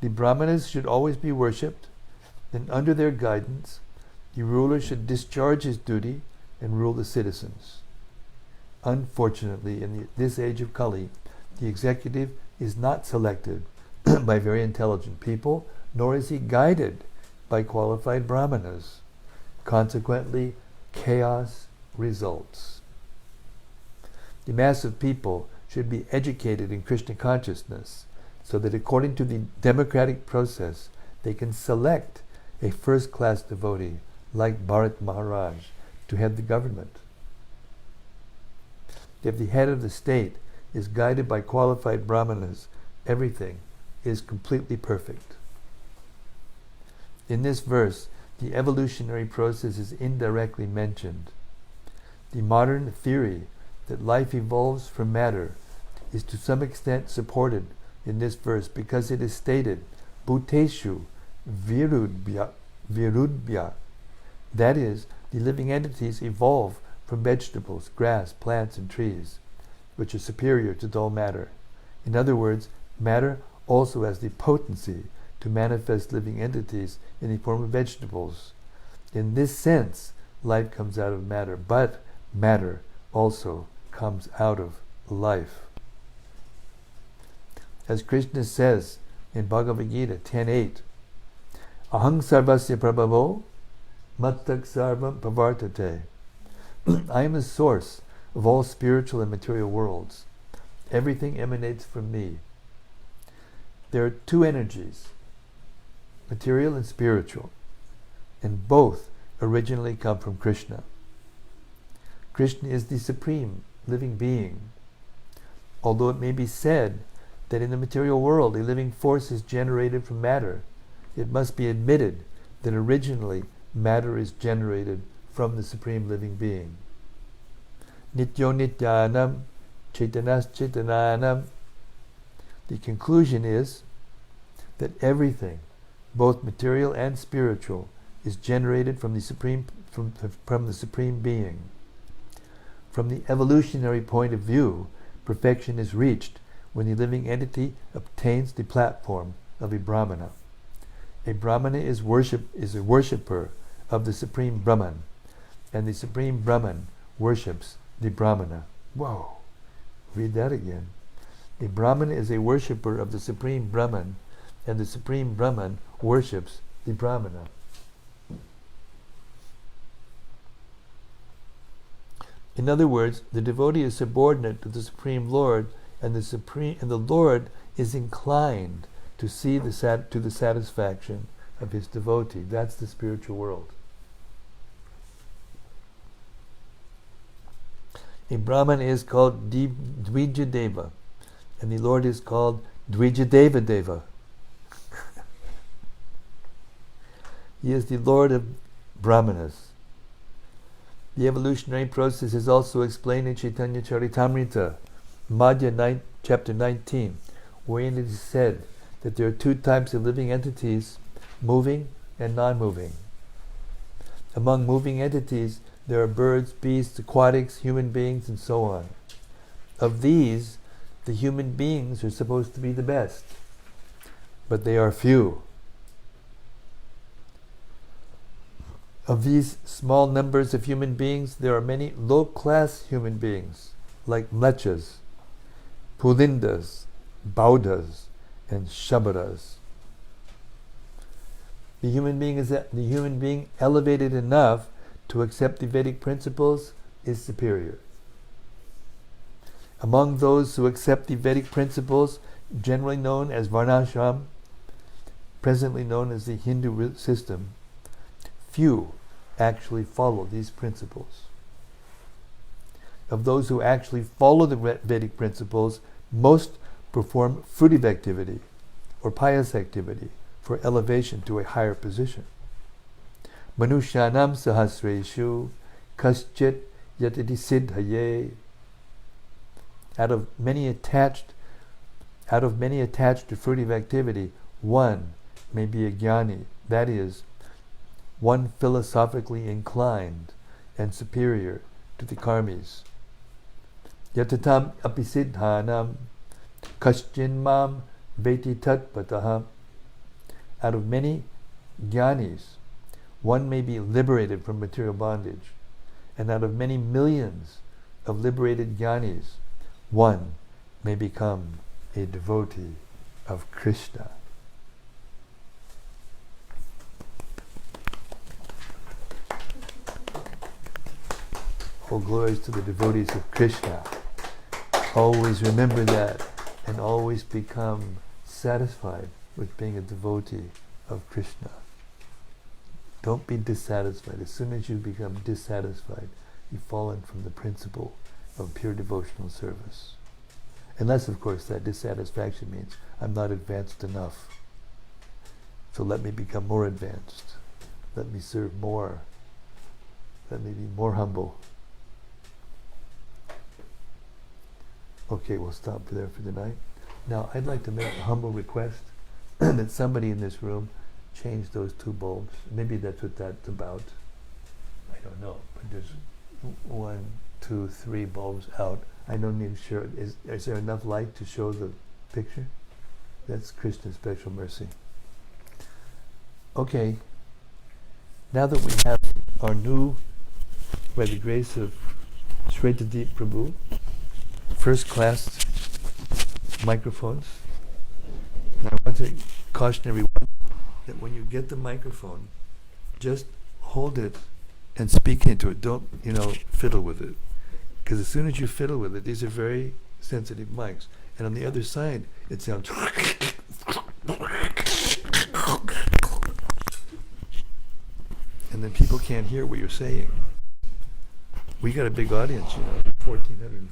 The Brahmanas should always be worshipped, and under their guidance, the ruler should discharge his duty and rule the citizens. Unfortunately, in this age of Kali, the executive is not selected by very intelligent people, nor is he guided by qualified Brahmanas. Consequently, chaos results. The mass of people should be educated in Krishna consciousness, so that according to the democratic process, they can select a first-class devotee like Bharat Maharaj to head the government. If the head of the state is guided by qualified Brahmanas, everything is completely perfect. In this verse, the evolutionary process is indirectly mentioned. The modern theory that life evolves from matter is to some extent supported in this verse because it is stated, Bhuteshu virudbhya. That is, the living entities evolve from vegetables, grass, plants, and trees, which are superior to dull matter. In other words, matter also has the potency to manifest living entities in the form of vegetables. In this sense, life comes out of matter, but matter also comes out of life. As Krishna says in Bhagavad Gita 10.8, Aham sarvasya prabhavo mattak sarvam pavartate. I am the source of all spiritual and material worlds. Everything emanates from me. There are 2 energies, material and spiritual, and both originally come from Krishna. Krishna is the supreme living being. Although it may be said that in the material world a living force is generated from matter, it must be admitted that originally matter is generated from the supreme living being. Nityo nityanam, chaitanas chaitananam. The conclusion is that everything, both material and spiritual, is generated from the supreme being. From the evolutionary point of view, perfection is reached when the living entity obtains the platform of a Brahmana. A Brahmana is a worshipper of the Supreme Brahman, and the Supreme Brahman worships the Brahmana. Whoa! Read that again. A Brahmana is a worshipper of the Supreme Brahman, and the Supreme Brahman worships the Brahmana. In other words, the devotee is subordinate to the Supreme Lord, and the Lord is inclined to see to the satisfaction of his devotee. That's the spiritual world. A Brahman is called Dvijadeva, and the Lord is called Dvijadeva Deva. He is the Lord of Brahmanas. The evolutionary process is also explained in Chaitanya Charitamrita, Madhya chapter 19, wherein it is said that there are two types of living entities, moving and non-moving. Among moving entities, there are birds, beasts, aquatics, human beings, and so on. Of these, the human beings are supposed to be the best, but they are few. Of these small numbers of human beings, there are many low-class human beings, like mlechas, pulindas, baudas, and shabaras. The human being elevated enough to accept the Vedic principles is superior. Among those who accept the Vedic principles, generally known as Varnashram, presently known as the Hindu system, few actually follow these principles. Of those who actually follow the Vedic principles, most perform fruitive activity or pious activity for elevation to a higher position. Manushyanam sahasreshu kaschit yatiti siddhaye. Out of many attached to fruitive activity, one may be a jnani, that is, one philosophically inclined and superior to the karmis. Yatatam apisiddhanam kaschinmam veti tatpataha. Out of many jnanis, one may be liberated from material bondage, and out of many millions of liberated jnanis, one may become a devotee of Krishna. All glories to the devotees of Krishna. Always remember that and always become satisfied with being a devotee of Krishna. Don't be dissatisfied. As soon as you become dissatisfied, you've fallen from the principle of pure devotional service. Unless, of course, that dissatisfaction means I'm not advanced enough. So let me become more advanced. Let me serve more. Let me be more humble. Okay, we'll stop there for the night. Now, I'd like to make a humble request that somebody in this room change those two bulbs. Maybe that's what that's about. I don't know. But there's 1, 2, 3 bulbs out. I don't need to show it. Is there enough light to show the picture? That's Krishna's special mercy. Okay. Now that we have our new, by the grace of Shwetadeep Prabhu, first class microphones. And I want to caution everyone that when you get the microphone, just hold it and speak into it. Don't, fiddle with it. Because as soon as you fiddle with it, these are very sensitive mics. And on the other side, it sounds... and then people can't hear what you're saying. We got a big audience, 1,400,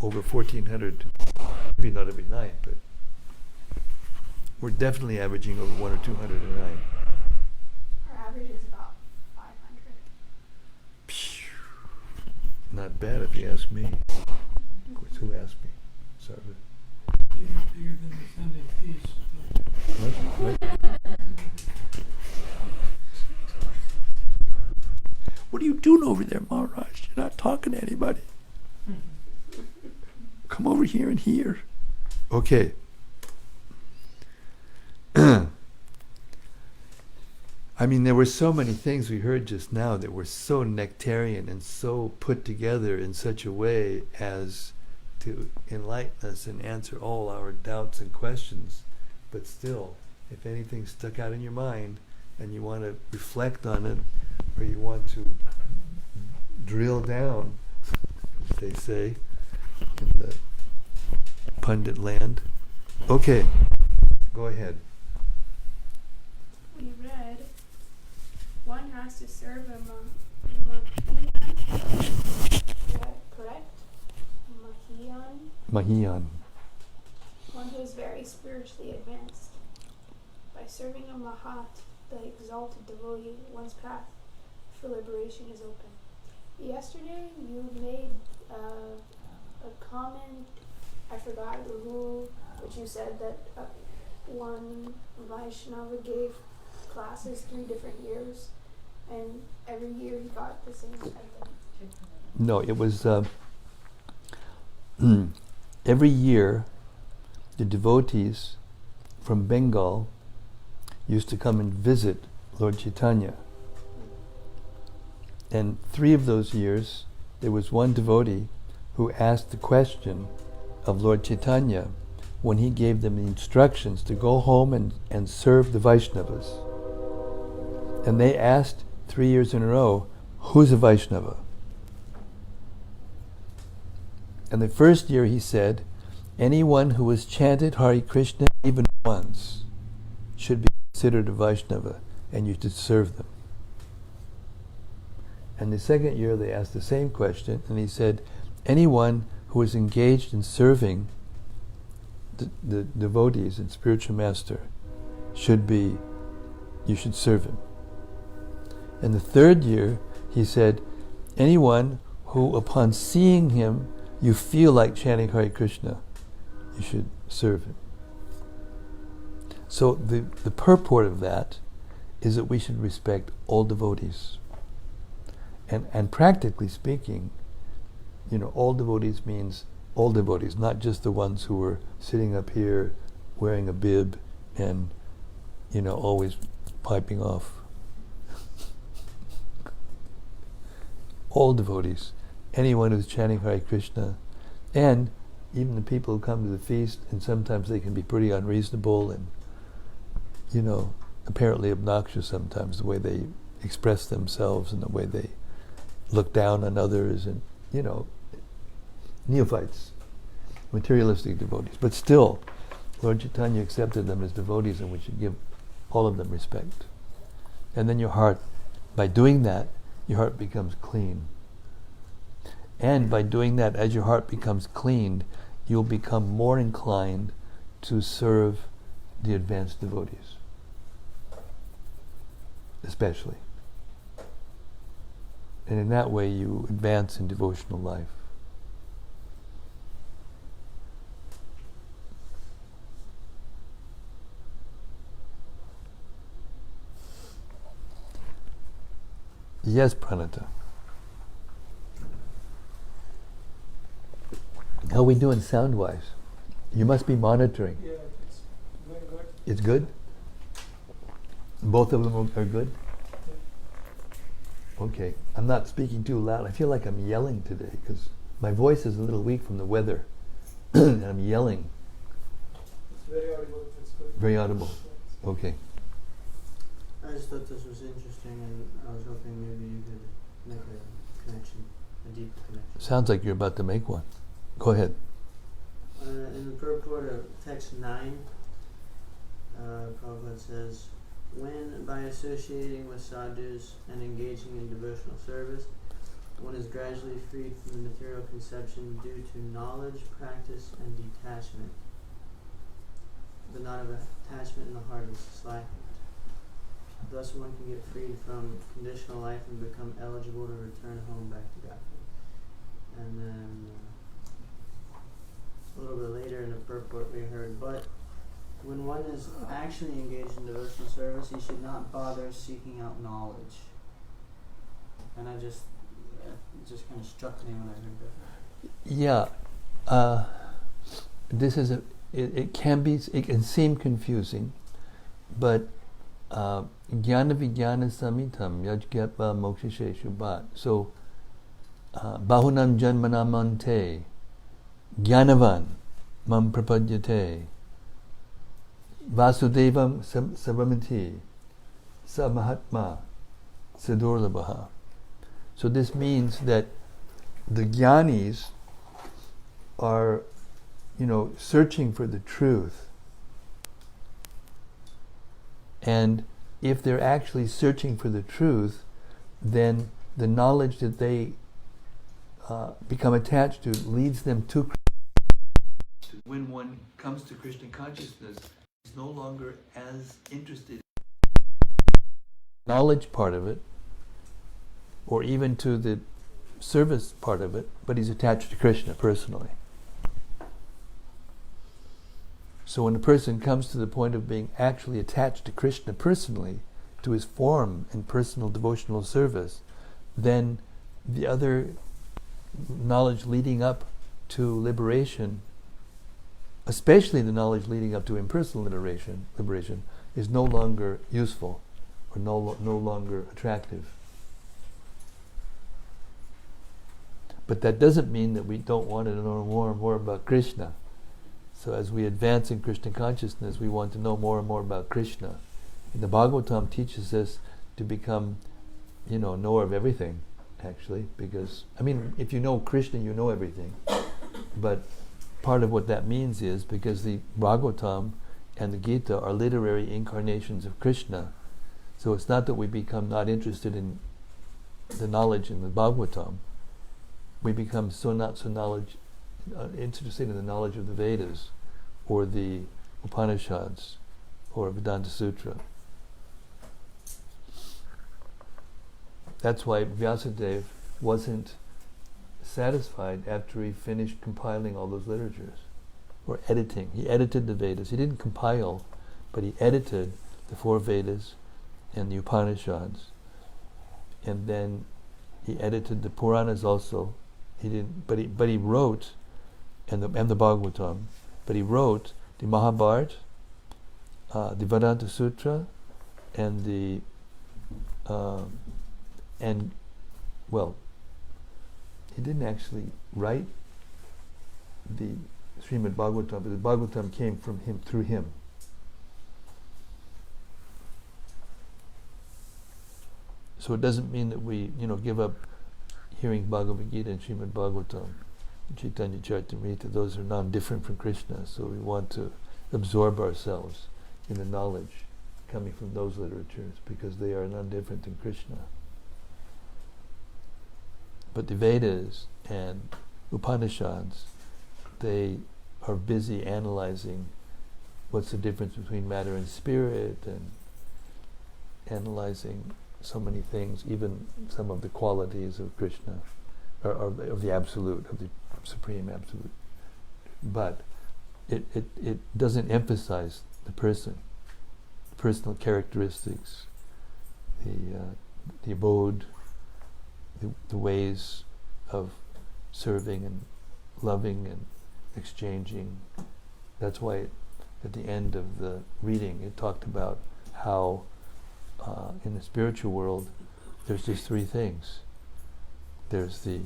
over 1,400, maybe not every night, but we're definitely averaging over 100 or 200 a night. Our average is about 500. Not bad if you ask me. Of course, who asked me? Sorry. Bigger than the Sunday feast. What? What are you doing over there, Maharaj? You're not talking to anybody. Come over here and hear. Okay. I mean, there were so many things we heard just now that were so nectarian and so put together in such a way as to enlighten us and answer all our doubts and questions. But still, if anything stuck out in your mind and you want to reflect on it, or you want to drill down, they say, in the pundit land. Okay, go ahead. We read, one has to serve a Mahiyan. Correct? Mahiyan. One who is very spiritually advanced. By serving a Mahat, the exalted devotee, one's path for liberation is open. Yesterday you made a comment, I forgot who, but you said that one Vaishnava gave classes 3 different years, and every year he got the same stipend? No, it was every year the devotees from Bengal used to come and visit Lord Chaitanya. And 3 of those years, there was one devotee who asked the question of Lord Chaitanya when he gave them the instructions to go home and serve the Vaishnavas. And they asked 3 years in a row, who's a Vaishnava? And the first year he said, anyone who has chanted Hare Krishna even once should be considered a Vaishnava, and you should serve them. And the second year they asked the same question, and he said, anyone who is engaged in serving the devotees and spiritual master you should serve him. And the third year he said, anyone who upon seeing him you feel like chanting Hare Krishna, you should serve him. So the purport of that is that we should respect all devotees. And practically speaking, all devotees means all devotees, not just the ones who were sitting up here wearing a bib and, always piping off. All devotees, anyone who's chanting Hare Krishna, and even the people who come to the feast, and sometimes they can be pretty unreasonable and, apparently obnoxious sometimes, the way they express themselves and the way they look down on others, and, neophytes, materialistic devotees. But still, Lord Chaitanya accepted them as devotees, and we should give all of them respect. And then your heart, by doing that, your heart becomes clean. And by doing that, as your heart becomes cleaned, you'll become more inclined to serve the advanced devotees, especially. And in that way, you advance in devotional life. Yes, Pranata. How are we doing sound-wise? You must be monitoring. Yeah, it's going good. It's good? Both of them are good? Okay. I'm not speaking too loud. I feel like I'm yelling today because my voice is a little weak from the weather. And I'm yelling. It's very audible if it's good. Very audible. Okay. I just thought this was interesting, and I was hoping maybe you could make a connection, a deeper connection. Sounds like you're about to make one. Go ahead. In the purport of text 9, Prabhupada says, when by associating with sadhus and engaging in devotional service, one is gradually freed from the material conception due to knowledge, practice, and detachment. The knot of attachment in the heart is slackened. Thus one can get freed from conditional life and become eligible to return home back to God. And then a little bit later in the purport we heard, but when one is actually engaged in devotional service, he should not bother seeking out knowledge. And it just kind of struck me when I heard that. Yeah. This is it can seem confusing, but Jnana Vijnana Samitam Yajgyatva Mokshasheshu Bhat. So Bahunam Janmanamante Jnanavan Mam Prapadyate Vasudevam Sabramati Samahatma Sadurlabha. So this means that the jnanis are, searching for the truth. And if they're actually searching for the truth, then the knowledge that they become attached to leads them to Krishna. When one comes to Krishna consciousness, he's no longer as interested in the knowledge part of it, or even to the service part of it, but he's attached to Krishna personally. So when a person comes to the point of being actually attached to Krishna personally, to his form in personal devotional service, then the other knowledge leading up to liberation, especially the knowledge leading up to impersonal liberation, is no longer useful or no longer attractive. But that doesn't mean that we don't want to know more and more about Krishna. So as we advance in Krishna consciousness, we want to know more and more about Krishna. And the Bhagavatam teaches us to become, knower of everything, actually, because, if you know Krishna, you know everything. But part of what that means is because the Bhagavatam and the Gita are literary incarnations of Krishna. So it's not that we become not interested in the knowledge in the Bhagavatam. We become interested in the knowledge of the Vedas or the Upanishads or Vedanta Sutra. That's why Vyasadeva wasn't satisfied after he finished compiling all those literatures, or editing. He edited the Vedas. He didn't compile, but he edited the 4 Vedas and the Upanishads. And then he edited the Puranas also. He didn't, but he wrote, and the Bhagavatam. But he wrote the Mahabharata, the Vedanta Sutra, and the he didn't actually write the Srimad-Bhagavatam, but the Bhagavatam came from him, through him. So it doesn't mean that we, give up hearing Bhagavad Gita and Srimad-Bhagavatam, Chaitanya Charitamrita. Those are non-different from Krishna, so we want to absorb ourselves in the knowledge coming from those literatures because they are non-different than Krishna. But the Vedas and Upanishads, they are busy analyzing what's the difference between matter and spirit, and analyzing so many things, even some of the qualities of Krishna, or of the Absolute, of the Supreme Absolute. But it doesn't emphasize the person, personal characteristics, the abode, the ways of serving and loving and exchanging. That's why at the end of the reading it talked about how in the spiritual world there's just 3 things. There's the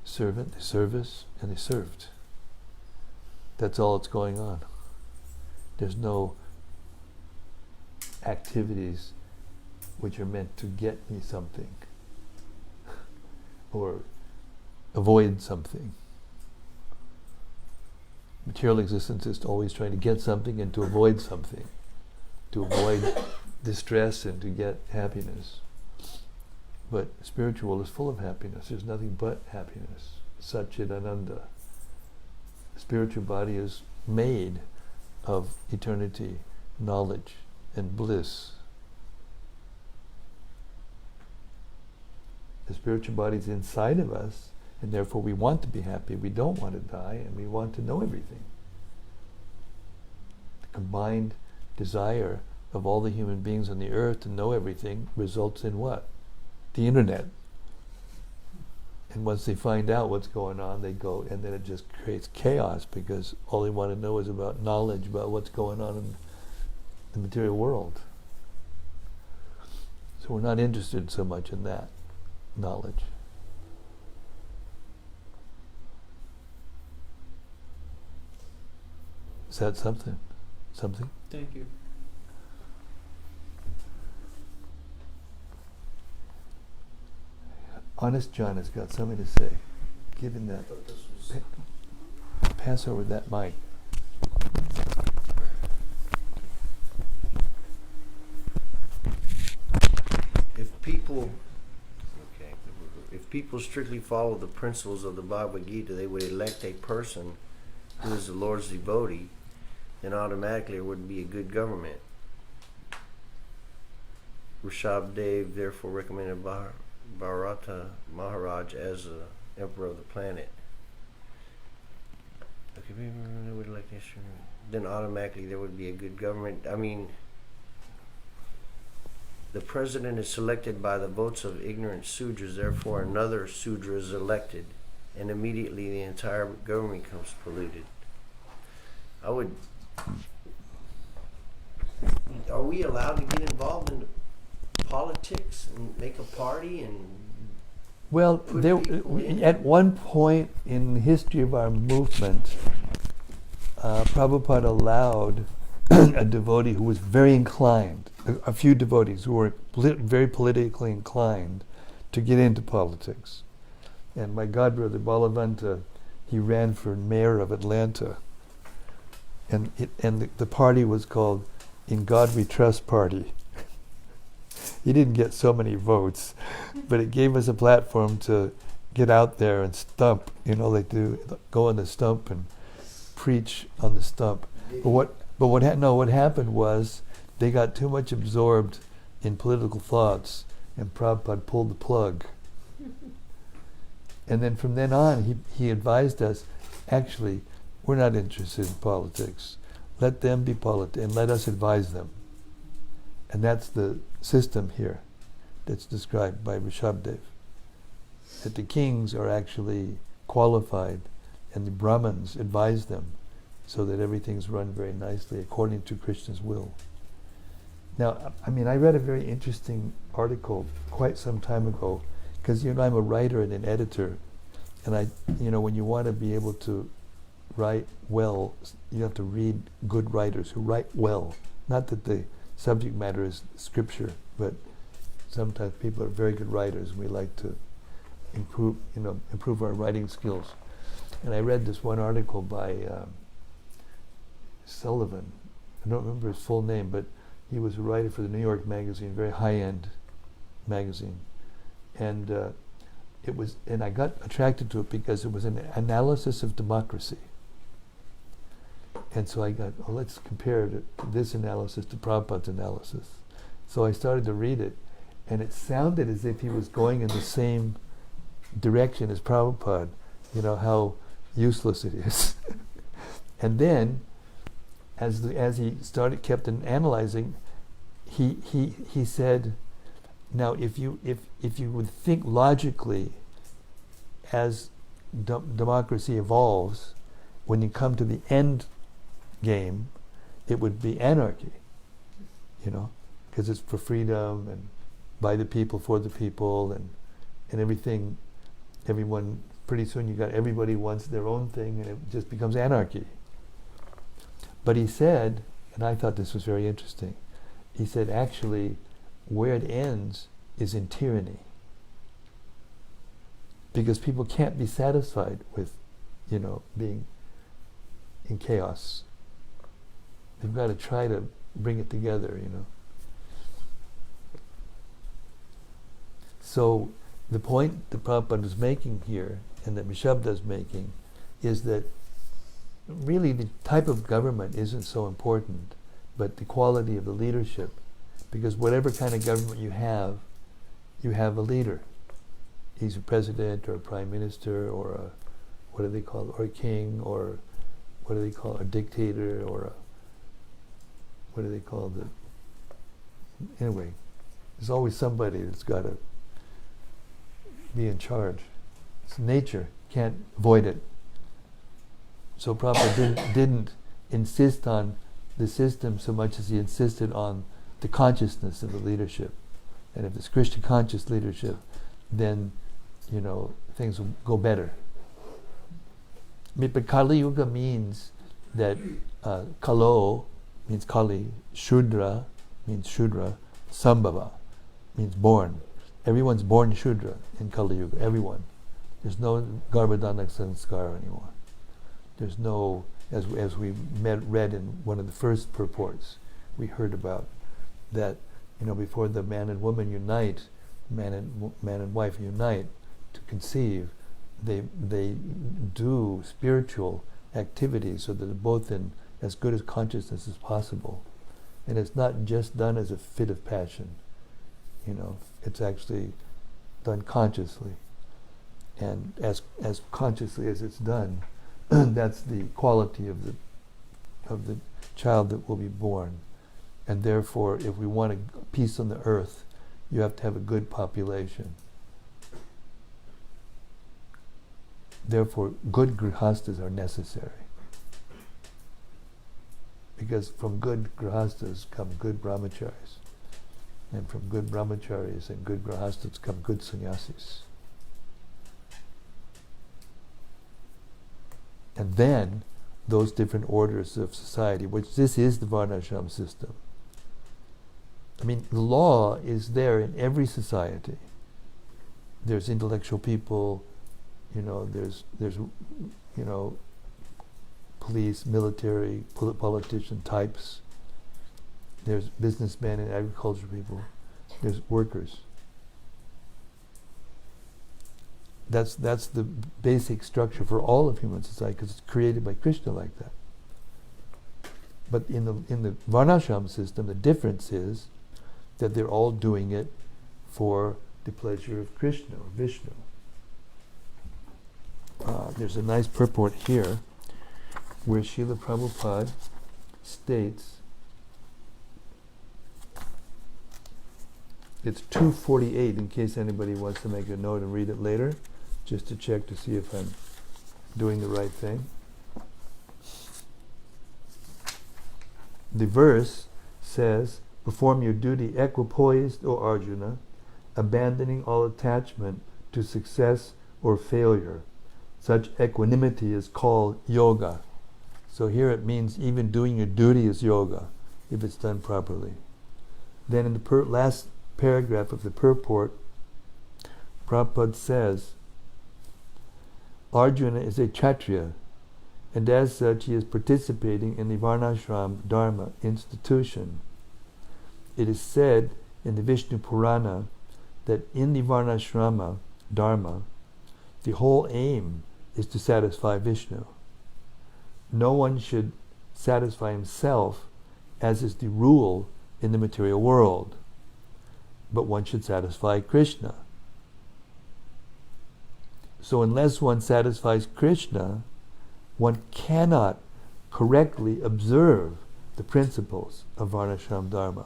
servant, the service, and the served. That's all that's going on. There's no activities which are meant to get me something or avoid something. Material existence is always trying to get something and to avoid something, to avoid distress and to get happiness. But spiritual is full of happiness. There's nothing but happiness. Satchidananda. The spiritual body is made of eternity, knowledge, and bliss. The spiritual body is inside of us, and therefore we want to be happy. We don't want to die, and we want to know everything. The combined desire of all the human beings on the earth to know everything results in what? The internet. And once they find out what's going on, they go, and then it just creates chaos because all they want to know is about knowledge about what's going on in the material world. So we're not interested so much in that knowledge. Is that something? Something? Thank you. Honest John has got something to say. Give him that. Pass over that mic. If people strictly follow the principles of the Bhagavad Gita, they would elect a person who is the Lord's devotee, then automatically it wouldn't be a good government. Rsabhadeva therefore recommended Bharata Maharaj as the emperor of the planet. would elect this, then automatically there would be a good government. I mean, the president is selected by the votes of ignorant Sudras, therefore another Sudra is elected, and immediately the entire government becomes polluted. Are we allowed to get involved in politics and make a party and Well, put there, people in? at one point in the history of our movement, Prabhupada allowed a devotee who was very inclined, a few devotees who were very politically inclined, to get into politics. And my godbrother Balavanta, he ran for mayor of Atlanta. And the party was called In God We Trust Party. He didn't get so many votes, but it gave us a platform to get out there and stump, like go on the stump and preach on the stump. But what happened was they got too much absorbed in political thoughts, and Prabhupada pulled the plug. And then from then on, he advised us, actually, we're not interested in politics. Let them be and let us advise them. And that's the system here that's described by Rsabhadeva. That the kings are actually qualified, and the Brahmins advise them, so that everything's run very nicely according to Krishna's will. Now, I read a very interesting article quite some time ago, because I'm a writer and an editor, and when you want to be able to write well, you have to read good writers who write well. Not that the subject matter is scripture, but sometimes people are very good writers, and we like to improve our writing skills. And I read this one article by Sullivan. I don't remember his full name, but he was a writer for the New York magazine, very high-end magazine. And I got attracted to it because it was an analysis of democracy. And so I got, let's compare this analysis to Prabhupada's analysis. So I started to read it, and it sounded as if he was going in the same direction as Prabhupada, how useless it is. And then, as he kept analyzing, he said, now if you would think logically, as democracy evolves, when you come to the end game, it would be anarchy, because it's for freedom and by the people, for the people, and everything. Everyone, pretty soon you got everybody wants their own thing, and it just becomes anarchy. But he said, and I thought this was very interesting, he said actually where it ends is in tyranny. Because people can't be satisfied with, being in chaos. They've got to try to bring it together, So the point that Prabhupada is making here, and that Rsabhadeva is making, is that really the type of government isn't so important, but the quality of the leadership. Because whatever kind of government you have a leader. He's a president or a prime minister or a, what do they call it, or a king, or what do they call it, a dictator, or a, what do they call it? Anyway, there's always somebody that's got to be in charge. It's nature, can't avoid it. So Prabhupada didn't insist on the system so much as he insisted on the consciousness of the leadership. And if it's Krishna conscious leadership, then things will go better. But Kali Yuga means that Kalo means Kali, Shudra means Shudra, Sambhava means born. Everyone's born Shudra in Kali Yuga, everyone. There's no Garbhadana Sanskara anymore. There's no, as we read in one of the first purports, we heard about that, before the man and woman unite, man and wife unite to conceive, they do spiritual activities so that they're both in as good as consciousness as possible. And it's not just done as a fit of passion, it's actually done consciously. And as consciously as it's done, That's the quality of the child that will be born. And therefore, if we want peace on the earth, you have to have a good population. Therefore, good grihastas are necessary. Because from good grihastas come good brahmacharis. And from good brahmacharis and good grihastas come good sannyasis. And then, those different orders of society, which this is the varnashram system. I mean, the law is there in every society. There's intellectual people, there's police, military, politician types. There's businessmen and agriculture people. There's workers. That's the basic structure for all of human society, because it's created by Krishna like that. But in the varnashram system, the difference is that they're all doing it for the pleasure of Krishna or Vishnu. There's a nice purport here where Srila Prabhupada states, it's 248 in case anybody wants to make a note and read it later, just to check to see if I'm doing the right thing. The verse says, "Perform your duty equipoised, O Arjuna, abandoning all attachment to success or failure. Such equanimity is called yoga." So here it means even doing your duty is yoga, if it's done properly. Then in the last paragraph of the purport, Prabhupada says, Arjuna is a Kshatriya, and as such he is participating in the Varnashram Dharma institution. It is said in the Vishnu Purana that in the Varnashrama Dharma, the whole aim is to satisfy Vishnu. No one should satisfy himself, as is the rule in the material world, but one should satisfy Krishna. So unless one satisfies Krishna, one cannot correctly observe the principles of Varnashram Dharma.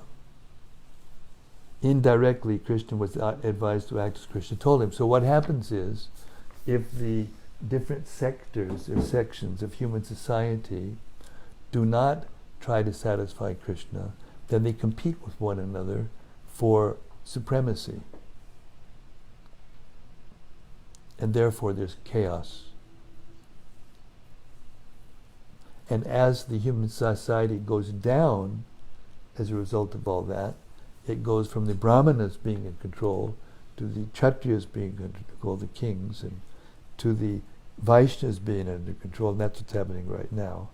Indirectly, Krishna was advised to act as Krishna told him. So what happens is, if the different sectors or sections of human society do not try to satisfy Krishna, then they compete with one another for supremacy. And therefore there's chaos. And as the human society goes down as a result of all that, it goes from the Brahmanas being in control to the Kshatriyas being in control, the kings, and to the Vaishnavas being under control, and that's what's happening right now,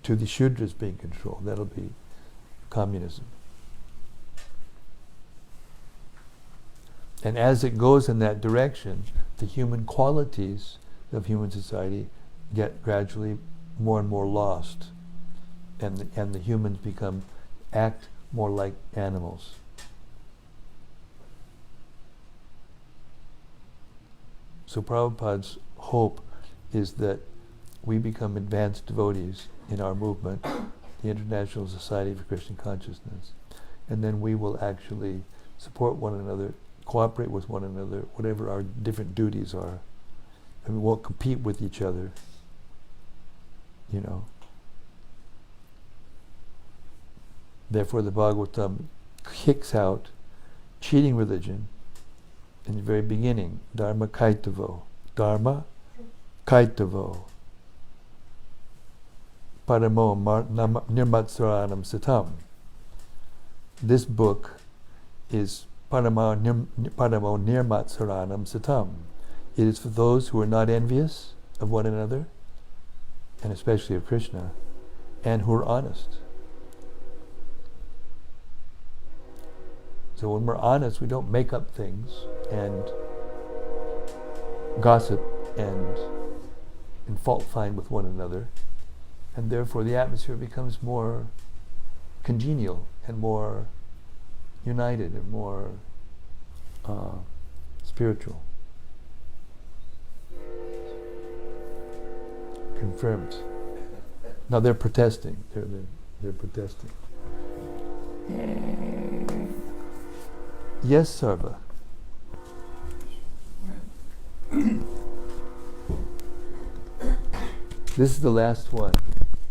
to the Shudras being controlled. That'll be communism. And as it goes in that direction, the human qualities of human society get gradually more and more lost, and the humans act more like animals. So Prabhupada's hope is that we become advanced devotees in our movement, the International Society for Christian Consciousness, and then we will actually support one another, cooperate with one another, whatever our different duties are, and we won't compete with each other, Therefore the Bhagavatam kicks out cheating religion in the very beginning, Dharma Kaitavo. Dharma Kaitavo. Paramo Nirmatsaranam Satam. This book is Paramo Nirmatsaranam Satam. It is for those who are not envious of one another, and especially of Krishna, and who are honest. So when we're honest, we don't make up things and gossip and fault find with one another, and therefore the atmosphere becomes more congenial and more united and more spiritual. confirmed. Now they're protesting. They're protesting. Yes, Sarva. This is the last one.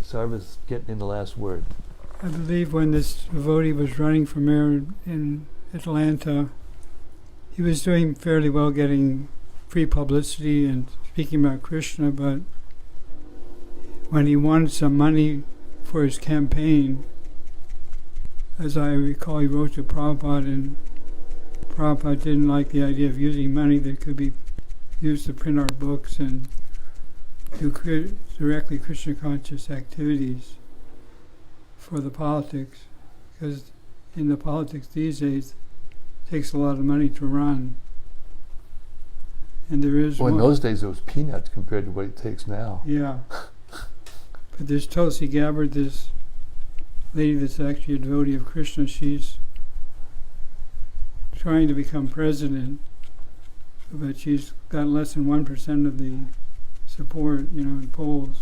Sarva's getting in the last word. I believe when this devotee was running for mayor in Atlanta, he was doing fairly well getting free publicity and speaking about Krishna, but when he wanted some money for his campaign, as I recall, he wrote to Prabhupada, and Prabhupada didn't like the idea of using money that could be used to print our books and do directly Krishna conscious activities for the politics, because in the politics these days it takes a lot of money to run. And there is Well, in one, those days it was peanuts compared to what it takes now. yeah. But there's Tulsi Gabbard, this lady that's actually a devotee of Krishna. She's trying to become president, but she's got less than 1% of the support, in polls.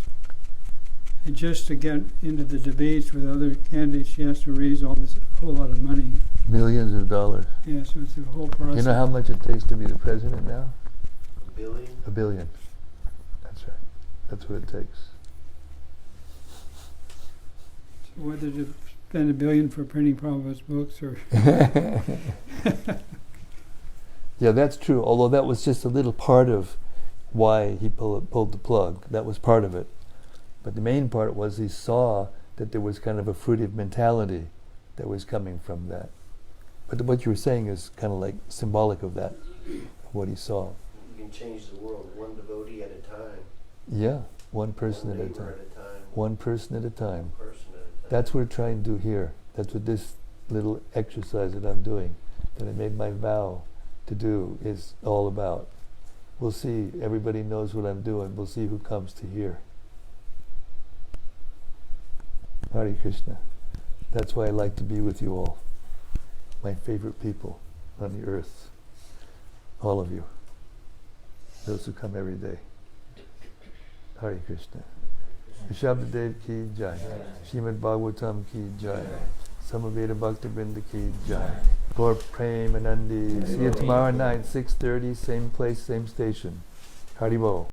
And just to get into the debates with other candidates, she has to raise a whole lot of money. Millions of dollars. Yeah, so it's a whole process. You know how much it takes to be the president now? $1 billion? $1 billion. That's right. That's what it takes. So whether to spend $1 billion for printing Prabhupada's books or... Yeah, that's true. Although that was just a little part of why he pulled the plug. That was part of it. But the main part was he saw that there was kind of a fruitive mentality that was coming from that. But what you were saying is kind of like symbolic of that, of what he saw. You can change the world one devotee at a time. Yeah, one person One at a neighbor time. at a time. One person at a time. One person at a time. That's what we're trying to do here. That's what this little exercise that I'm doing, that I made my vow to do, is all about. We'll see. Everybody knows what I'm doing. We'll see who comes to hear. Hare Krishna. That's why I like to be with you all. My favorite people on the earth. All of you. Those who come every day. Hare Krishna. Rsabhadeva ki jai. Srimad-Bhagavatam ki jai. Samaveda Bhaktivinoda ki jai. Gaur Premanandi. See you tomorrow night, 6:30, same place, same station. Haribol.